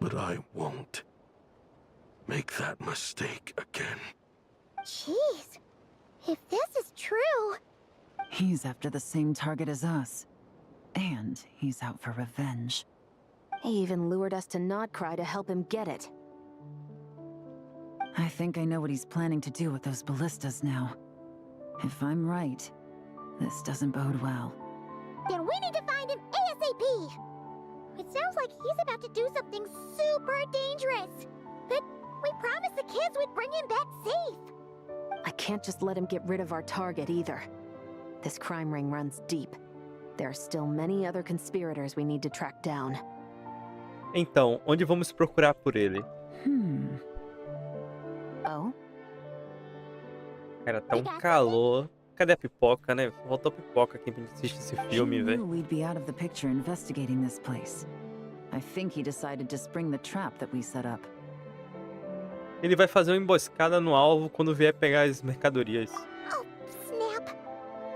But I won't make that mistake again. Jeez, if this is true... He's after the same target as us. And he's out for revenge. He even lured us to Nodcry to help him get it. I think I know what he's planning to do with those ballistas now. If I'm right, this doesn't bode well. Then we need to find him ASAP! It sounds like he's about to do something super dangerous. But we promised the kids we'd bring him back safe. I can't just let him get rid of our target either. This crime ring runs deep. There are still many other conspirators we need to track down. Então, onde vamos procurar por ele? Oh? Cara, tá um calor. Cadê a pipoca, né? Faltou pipoca aqui pra gente assistir esse filme, He velho. knew we'd be out of the picture investigating this place. I think he decided to spring the trap that we set up. Ele vai fazer uma emboscada no alvo quando vier pegar as mercadorias. Oh, snap!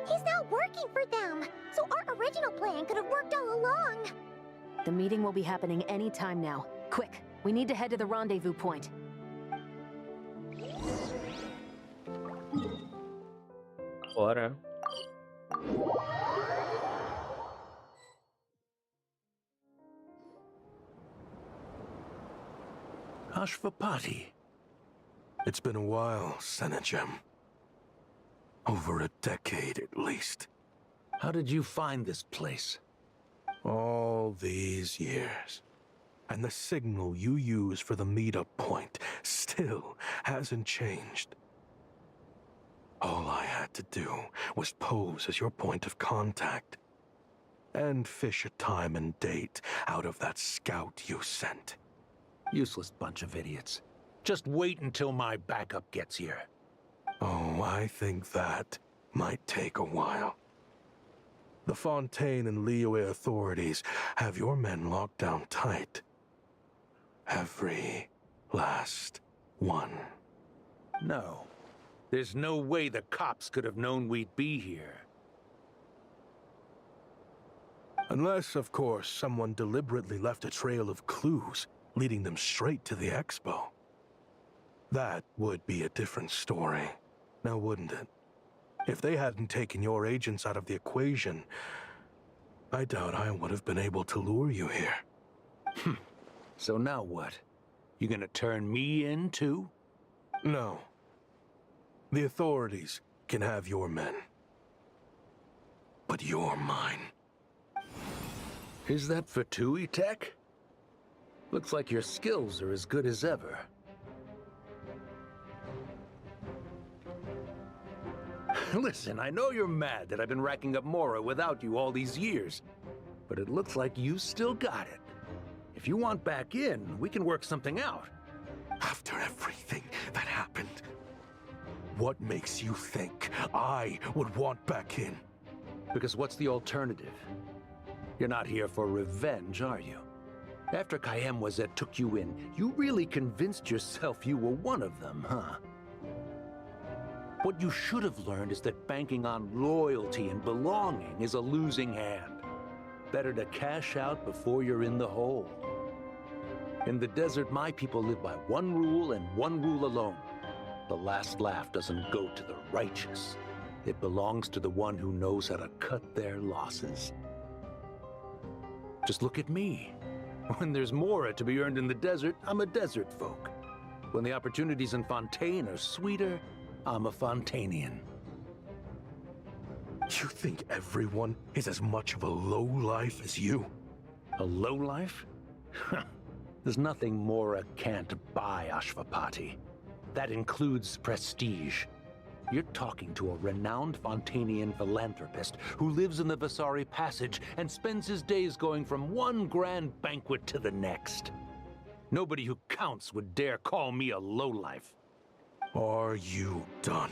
He's not working for them, so our original plan could have worked all along. The meeting will be happening any time now. Quick, we need to head to the rendezvous point. Bora. Ashvapati. It's been a while, Senegem. Over a decade at least. How did you find this place? All these years. And the signal you use for the meetup point still hasn't changed. All I had to do was pose as your point of contact. And fish a time and date out of that scout you sent. Useless bunch of idiots. Just wait until my backup gets here. Oh, I think that might take a while. The Fontaine and Liyue authorities have your men locked down tight. Every last one. No. There's no way the cops could have known we'd be here. Unless, of course, someone deliberately left a trail of clues, leading them straight to the expo. That would be a different story, now wouldn't it? If they hadn't taken your agents out of the equation, I doubt I would have been able to lure you here. So now what? You gonna turn me in, too? No. The authorities can have your men. But you're mine. Is that for Tui Tech? Looks like your skills are as good as ever. Listen, I know you're mad that I've been racking up Mora without you all these years, but it looks like you still got it. If you want back in, we can work something out. After everything that happened, what makes you think I would want back in? Because what's the alternative? You're not here for revenge, are you? After Kayemwazet took you in, you really convinced yourself you were one of them, huh? What you should have learned is that banking on loyalty and belonging is a losing hand. Better to cash out before you're in the hole. In the desert, my people live by one rule and one rule alone. The last laugh doesn't go to the righteous. It belongs to the one who knows how to cut their losses. Just look at me. When there's Mora to be earned in the desert, I'm a desert folk. When the opportunities in Fontaine are sweeter, I'm a Fontanian. You think everyone is as much of a lowlife as you? A lowlife? There's nothing Mora can't buy, Ashvapati. That includes prestige. You're talking to a renowned Fontanian philanthropist who lives in the Vasari Passage and spends his days going from one grand banquet to the next. Nobody who counts would dare call me a lowlife. Are you done?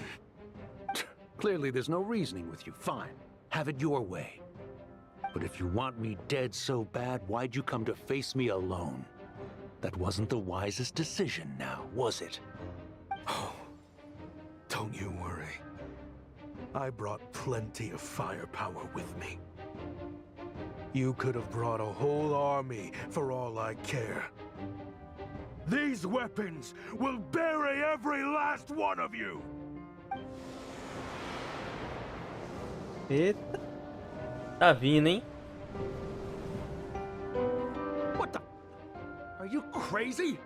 Clearly there's no reasoning with you. Fine. Have it your way. But if you want me dead so bad, why'd you come to face me alone? That wasn't the wisest decision now, was it? Oh, don't you worry. I brought plenty of firepower with me. You could have brought a whole army for all I care. These weapons will bury every last one of you! Eita. Tá vindo, hein? What the? Are you crazy?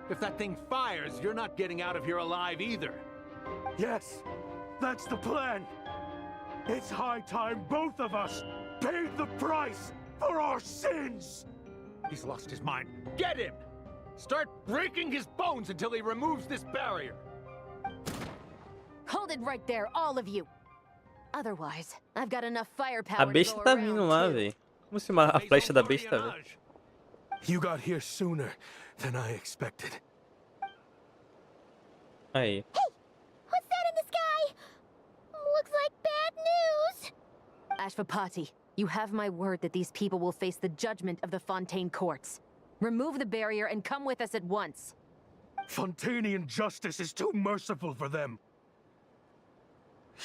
If that thing fires, you're not getting out of here alive either. Yes, that's the plan. It's high time both of us paid the price for our sins! He's lost his mind. Get him! Start breaking his bones until he removes this barrier. Hold it right there, all of you. Otherwise, I've got enough firepower A besta to go tá around vindo lá, too. velho. Como se a flecha da besta, velho. You got here sooner than I expected. Aí. Hey! What's that in the sky? Looks like bad news! Ashvapati, you have my word that these people will face the judgment of the Fontaine courts. Remove the barrier and come with us at once. Fontanian justice is too merciful for them.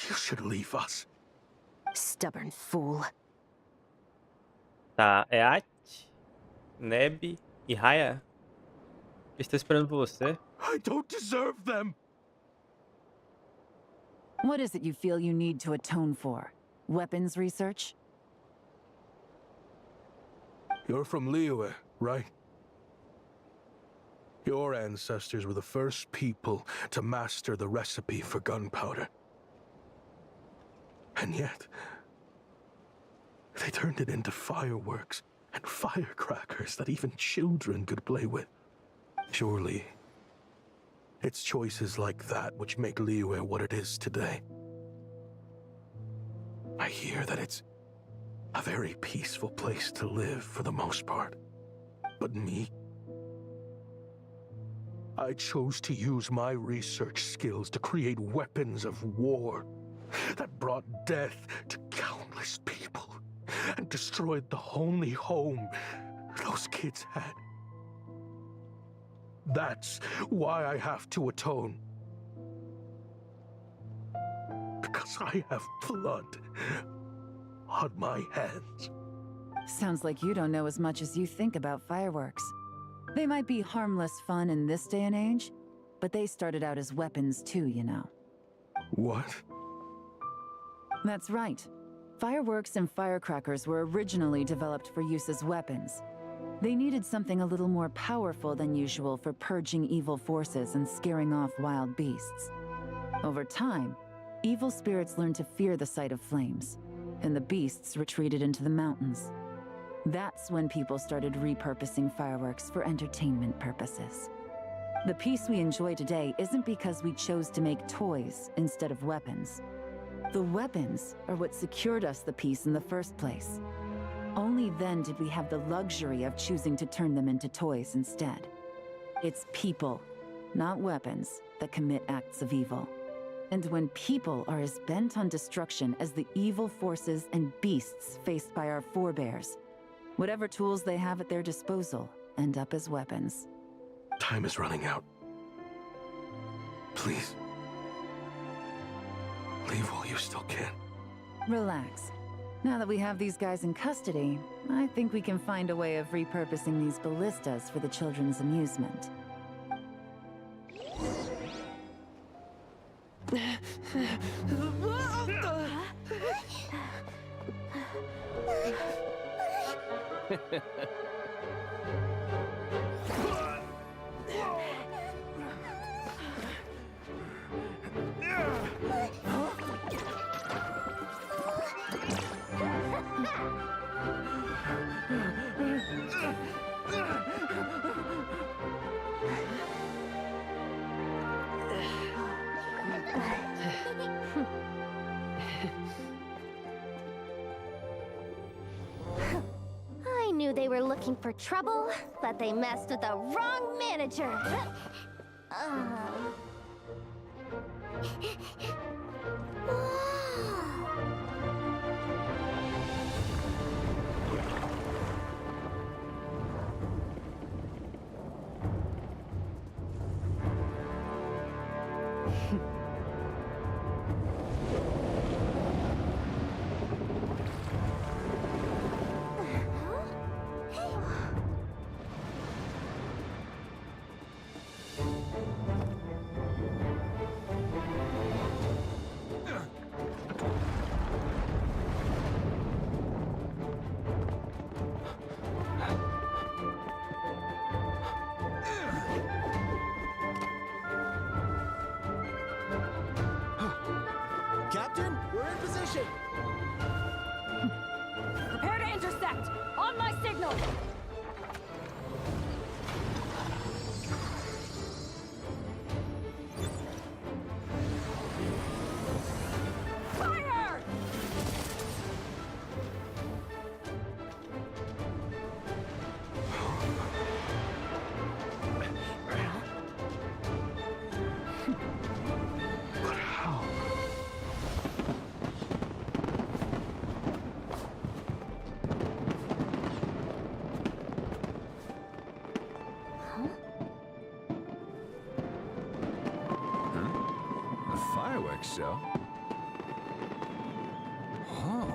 You should leave us. Stubborn fool. Tá, é Ati, Neb e Raya. Estou esperando por você. I don't deserve them. What is it you feel you need to atone for? Weapons research? You're from Liyue, right? Your ancestors were the first people to master the recipe for gunpowder. And yet, they turned it into fireworks and firecrackers that even children could play with. Surely, it's choices like that which make Liyue what it is today. I hear that it's a very peaceful place to live for the most part. But me? I chose to use my research skills to create weapons of war that brought death to countless people and destroyed the only home those kids had. That's why I have to atone. Because I have blood on my hands. Sounds like you don't know as much as you think about fireworks. They might be harmless fun in this day and age, but they started out as weapons too, you know. What? That's right. Fireworks and firecrackers were originally developed for use as weapons. They needed something a little more powerful than usual for purging evil forces and scaring off wild beasts. Over time, evil spirits learned to fear the sight of flames, and the beasts retreated into the mountains. That's when people started repurposing fireworks for entertainment purposes. The peace we enjoy today isn't because we chose to make toys instead of weapons. The weapons are what secured us the peace in the first place. Only then did we have the luxury of choosing to turn them into toys instead. It's people, not weapons, that commit acts of evil. And when people are as bent on destruction as the evil forces and beasts faced by our forebears, whatever tools they have at their disposal end up as weapons. Time is running out. Please. Leave while you still can. Relax. Now that we have these guys in custody, I think we can find a way of repurposing these ballistas for the children's amusement. I knew they were looking for trouble, but they messed with the wrong manager. Captain, we're in position! Prepare to intercept! On my signal! Fire! But how? A fireworks show? Oh.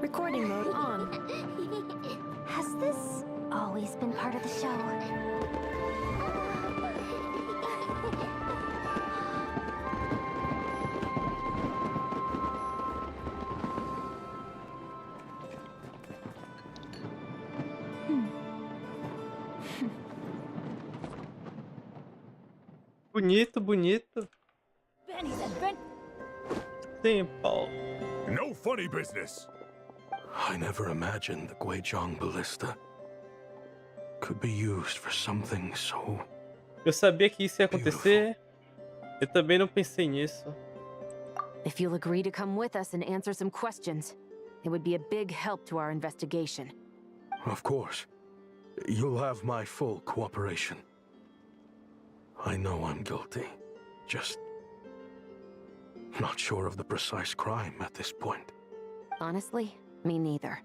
Recording mode on. Has this always always been part of the show. Bonito, bonito. Sim, Paul. No funny business. I never imagined the Guizhong ballista could be used for something so... Eu sabia que isso ia acontecer. Eu também não pensei nisso. If you'll agree to come with us and answer some questions, it would be a big help to our investigation. Of course. You'll have my full cooperation. I know I'm guilty. Just... not sure of the precise crime at this point. Honestly, me neither.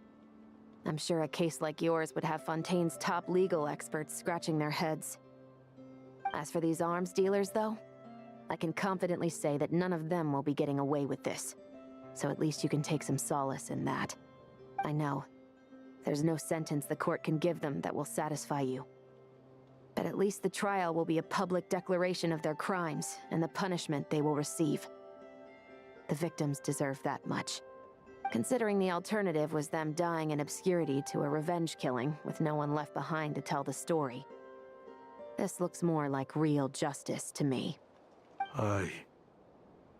I'm sure a case like yours would have Fontaine's top legal experts scratching their heads. As for these arms dealers, though, I can confidently say that none of them will be getting away with this. So at least you can take some solace in that. I know. There's no sentence the court can give them that will satisfy you. But at least the trial will be a public declaration of their crimes and the punishment they will receive. The victims deserve that much. Considering the alternative was them dying in obscurity to a revenge killing with no one left behind to tell the story. This looks more like real justice to me. I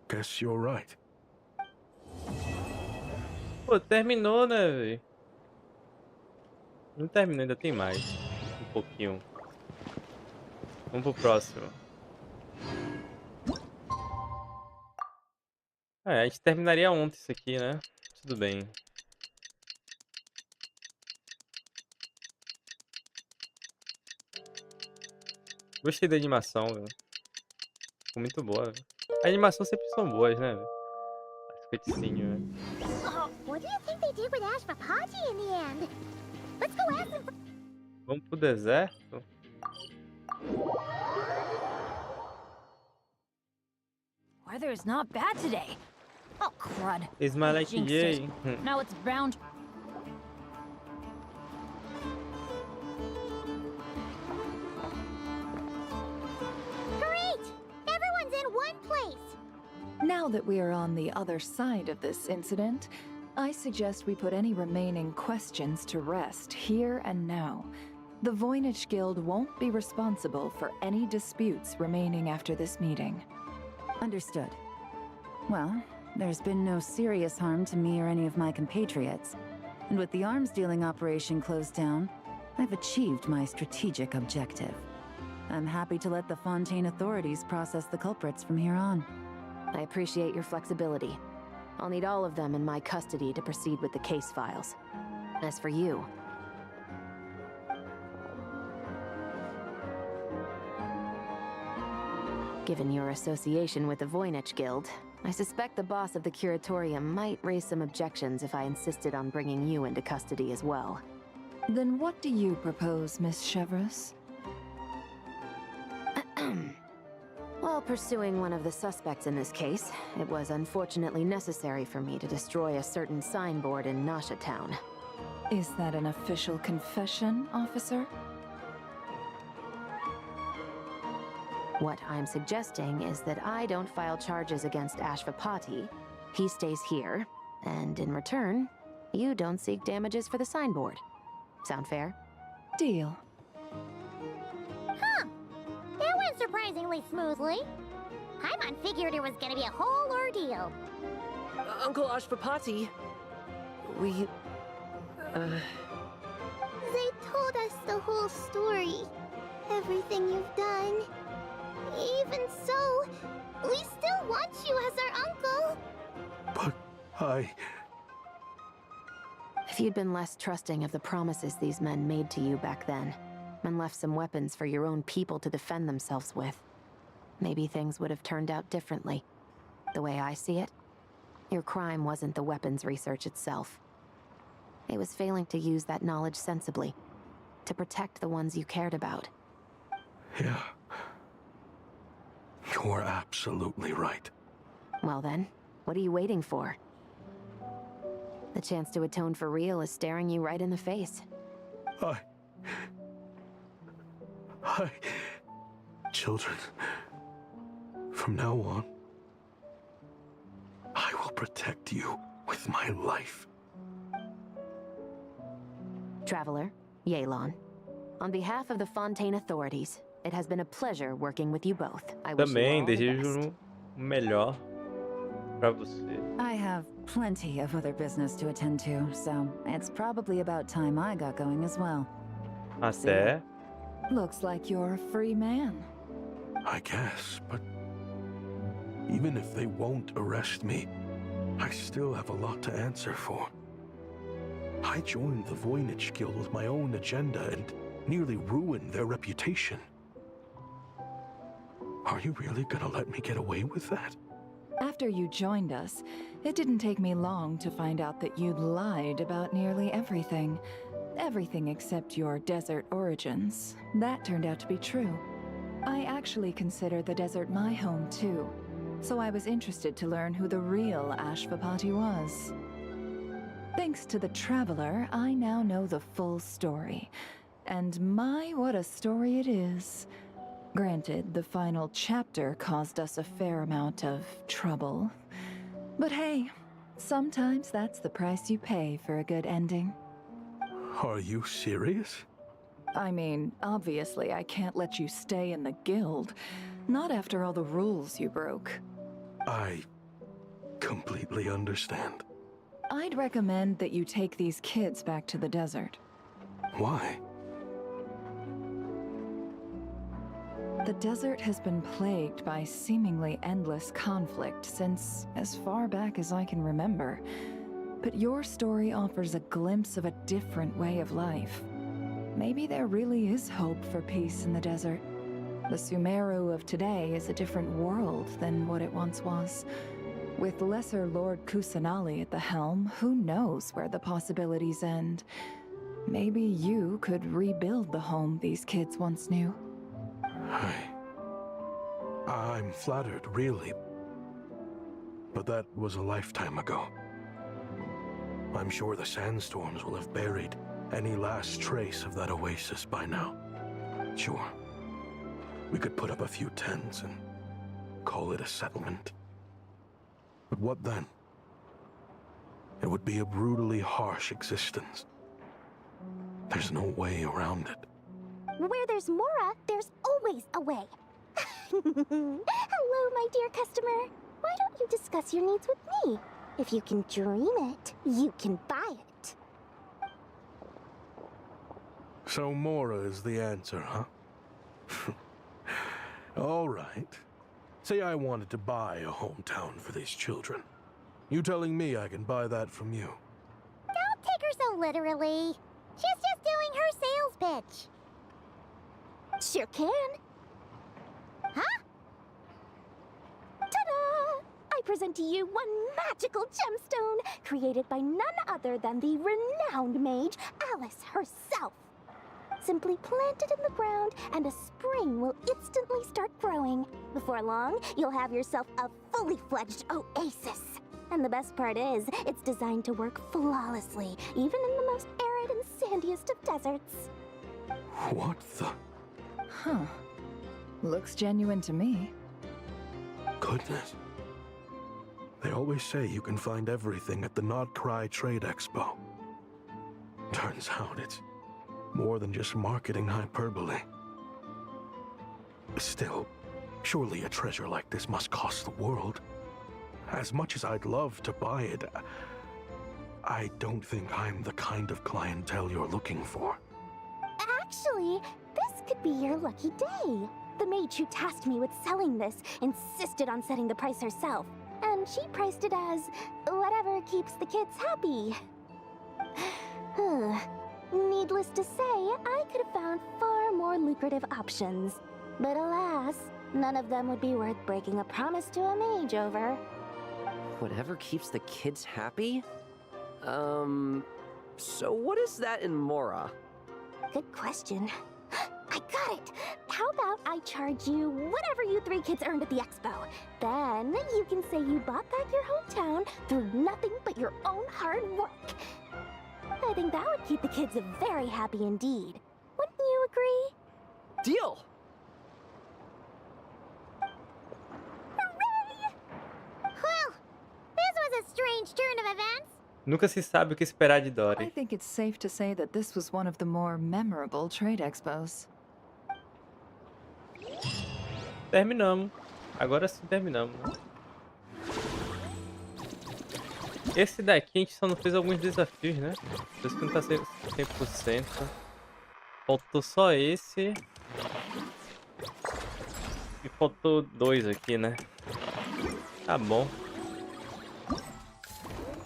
guess you're right. Pô, terminou, né, velho? Não terminou, ainda tem mais. Um pouquinho. Vamos pro próximo. A gente terminaria ontem isso aqui, né? Tudo bem. Gostei da animação, velho. Ficou muito boa, velho. As animações sempre são boas, né, velho? As cutscenes, velho. What do you think they did with Ashvapati in the end? Let's go ask them. Vamos pro deserto? Weather is not bad today. Oh, crud. Esmalek Jinxed Yay. it. Now it's bound. Great! Everyone's in one place. Now that we are on the other side of this incident, I suggest we put any remaining questions to rest here and now. The Voynich Guild won't be responsible for any disputes remaining after this meeting. Understood. Well, there's been no serious harm to me or any of my compatriots. And with the arms dealing operation closed down, I've achieved my strategic objective. I'm happy to let the Fontaine authorities process the culprits from here on. I appreciate your flexibility. I'll need all of them in my custody to proceed with the case files. As for you... Given your association with the Voynich Guild, I suspect the boss of the Curatorium might raise some objections if I insisted on bringing you into custody as well. Then what do you propose, Miss Chevreuse? While pursuing one of the suspects in this case, it was unfortunately necessary for me to destroy a certain signboard in Nasha Town. Is that an official confession, officer? What I'm suggesting is that I don't file charges against Ashvapati, he stays here, and in return, you don't seek damages for the signboard. Sound fair? Deal. Huh. That went surprisingly smoothly. Paimon figured it was gonna be a whole ordeal. Uncle Ashvapati, we... They told us the whole story. Everything you've done. Even so, we still want you as our uncle. But I... If you'd been less trusting of the promises these men made to you back then, and left some weapons for your own people to defend themselves with, maybe things would have turned out differently. The way I see it, your crime wasn't the weapons research itself. It was failing to use that knowledge sensibly, to protect the ones you cared about. Yeah. You're absolutely right. Well then, what are you waiting for? The chance to atone for real is staring you right in the face. Children, from now on, I will protect you with my life. Traveler, Yelan. On behalf of the Fontaine authorities, it has been a pleasure working with you both. I wish you Também all the best. desejo o melhor pra você. I have plenty of other business to attend to, so it's probably about time I got going as well. Até. Looks like you're a free man. I guess, but even if they won't arrest me, I still have a lot to answer for. I joined the Voynich Guild with my own agenda and nearly ruined their reputation. Are you really gonna let me get away with that? After you joined us, it didn't take me long to find out that you'd lied about nearly everything. Everything except your desert origins. That turned out to be true. I actually consider the desert my home too, so I was interested to learn who the real Ashvapati was. Thanks to the Traveler, I now know the full story. And my, what a story it is. Granted, the final chapter caused us a fair amount of trouble. But hey, sometimes that's the price you pay for a good ending. Are you serious? I mean, obviously I can't let you stay in the guild. Not after all the rules you broke. I completely understand. I'd recommend that you take these kids back to the desert. Why? The desert has been plagued by seemingly endless conflict since as far back as I can remember. But your story offers a glimpse of a different way of life. Maybe there really is hope for peace in the desert. The Sumeru of today is a different world than what it once was. With Lesser Lord Kusanali at the helm, who knows where the possibilities end? Maybe you could rebuild the home these kids once knew. I'm flattered, really. But that was a lifetime ago. I'm sure the sandstorms will have buried any last trace of that oasis by now. Sure, we could put up a few tents and call it a settlement. But what then? It would be a brutally harsh existence. There's no way around it. Where there's Mora, there's always a way. Hello, my dear customer. Why don't you discuss your needs with me? If you can dream it, you can buy it. So Mora is the answer, huh? All right. Say I wanted to buy a hometown for these children. You telling me I can buy that from you? Don't take her so literally. She's just doing her sales pitch. Sure can. Huh? Ta-da! I present to you one magical gemstone created by none other than the renowned mage Alice herself. Simply plant it in the ground and a spring will instantly start growing. Before long, you'll have yourself a fully fledged oasis. And the best part is, it's designed to work flawlessly, even in the most arid and sandiest of deserts. What the? Huh. Looks genuine to me. Goodness. They always say you can find everything at the Nodcry Trade Expo. Turns out it's more than just marketing hyperbole. Still, surely a treasure like this must cost the world. As much as I'd love to buy it, I don't think I'm the kind of clientele you're looking for. Actually, this could be your lucky day. The mage who tasked me with selling this insisted on setting the price herself, and she priced it as whatever keeps the kids happy. Needless to say, I could have found far more lucrative options. But alas, none of them would be worth breaking a promise to a mage over. Whatever keeps the kids happy? So what is that in Mora? Good question. I got it! How about I charge you whatever you three kids earned at the expo? Then you can say you bought back your hometown through nothing but your own hard work. I think that would keep the kids very happy indeed. Wouldn't you agree? Deal! Well, this was a strange turn of events. Nunca se sabe o que esperar de I Dory. think it's safe to say that this was one of the more memorable trade expos. Terminamos. Agora sim terminamos, né? Esse daqui a gente só não fez alguns desafios, né? Por isso que não tá 100%. Faltou só esse. E faltou 2 aqui, né? Tá bom.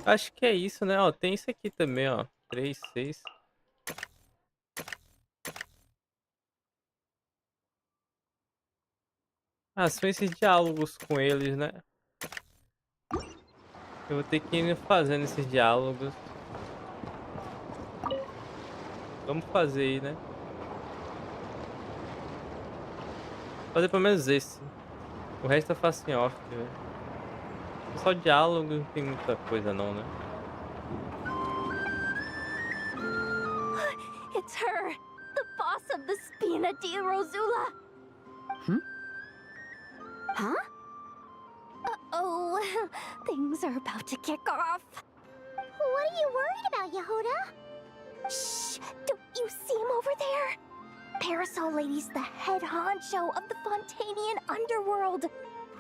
Acho que é isso, né? Ó, tem esse aqui também, ó. 3, 6. Ah, são esses diálogos com eles, né? Eu vou ter que ir fazendo esses diálogos. Vamos fazer aí, né? Fazer pelo menos esse. O resto eu faço em off, velho. Só diálogo, não tem muita coisa não, né? It's her, the boss of the Spina di Rosula. Huh? Uh-oh, things are about to kick off. What are you worried about, Yehuda? Shh, don't you see him over there? Parasol Lady's the head honcho of the Fontanian underworld.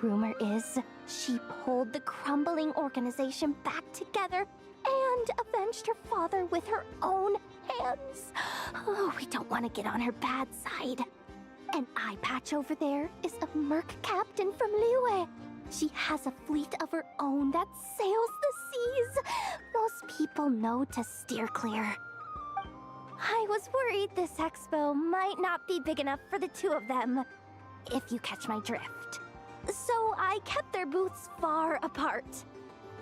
Rumor is she pulled the crumbling organization back together and avenged her father with her own hands. Oh, we don't want to get on her bad side. An eye patch over there is a merc captain from Liyue. She has a fleet of her own that sails the seas. Most people know to steer clear. I was worried this expo might not be big enough for the two of them, if you catch my drift. So I kept their booths far apart.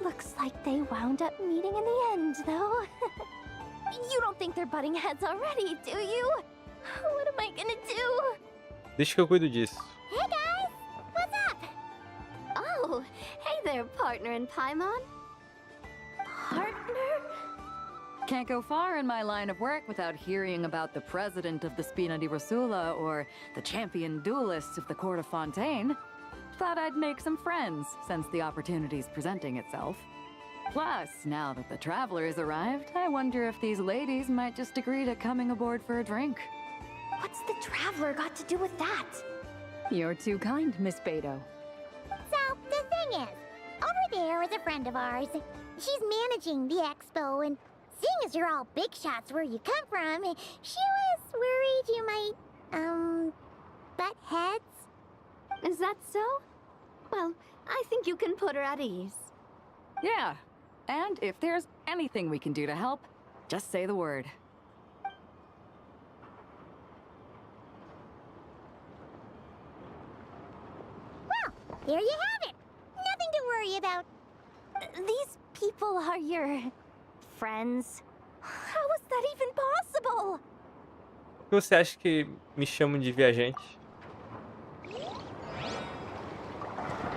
Looks like they wound up meeting in the end, though. You don't think they're butting heads already, do you? What am I gonna do? Deixa que eu cuido disso. Hey guys, what's up? Oh, hey there, partner in Paimon. Partner? Can't go far in my line of work without hearing about the president of the Spina di Rosula or the champion duelists of the court of Fontaine. Thought I'd make some friends since the opportunity's presenting itself. Plus, now that the travelers arrived, I wonder if these ladies might just agree to coming aboard for a drink. What's the traveler got to do with that? You're too kind, Miss Beto. So, the thing is, over there is a friend of ours. She's managing the expo, and seeing as you're all big shots where you come from, she was worried you might, butt heads. Is that so? Well, I think you can put her at ease. Yeah, and if there's anything we can do to help, just say the word. Well, there you have it. Nothing to worry about. These people are your friends. How is that even possible? Por que você acha que me chamam de viajante?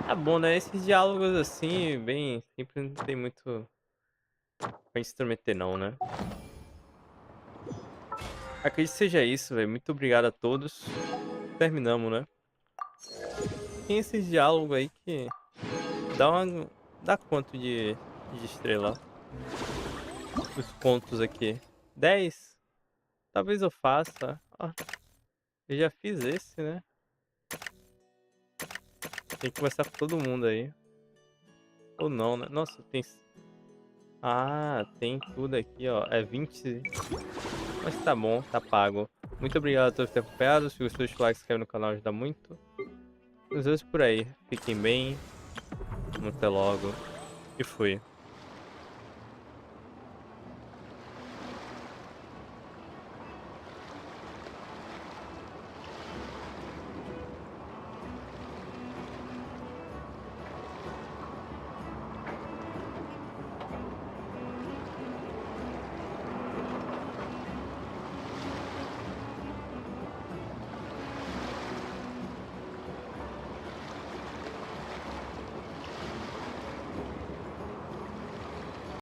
Tá bom, né? Esses diálogos assim, bem... Sempre não tem muito... pra gente se intrometer não, né? Acredito que seja isso, velho. Muito obrigado a todos. Terminamos, né? Tem esses diálogos aí que... Dá quanto de estrela? Os contos aqui. 10? Talvez eu faça. Ó, eu já fiz esse, né? Tem que conversar com todo mundo aí. Ou não, né? Nossa, tem... Ah, tem tudo aqui, ó. É 20... Mas tá bom, tá pago. Muito obrigado a todos por terem acompanhado. Se gostou, deixa o like, se inscreve no canal, ajuda muito. Nos vemos por aí. Fiquem bem. Até logo. E fui.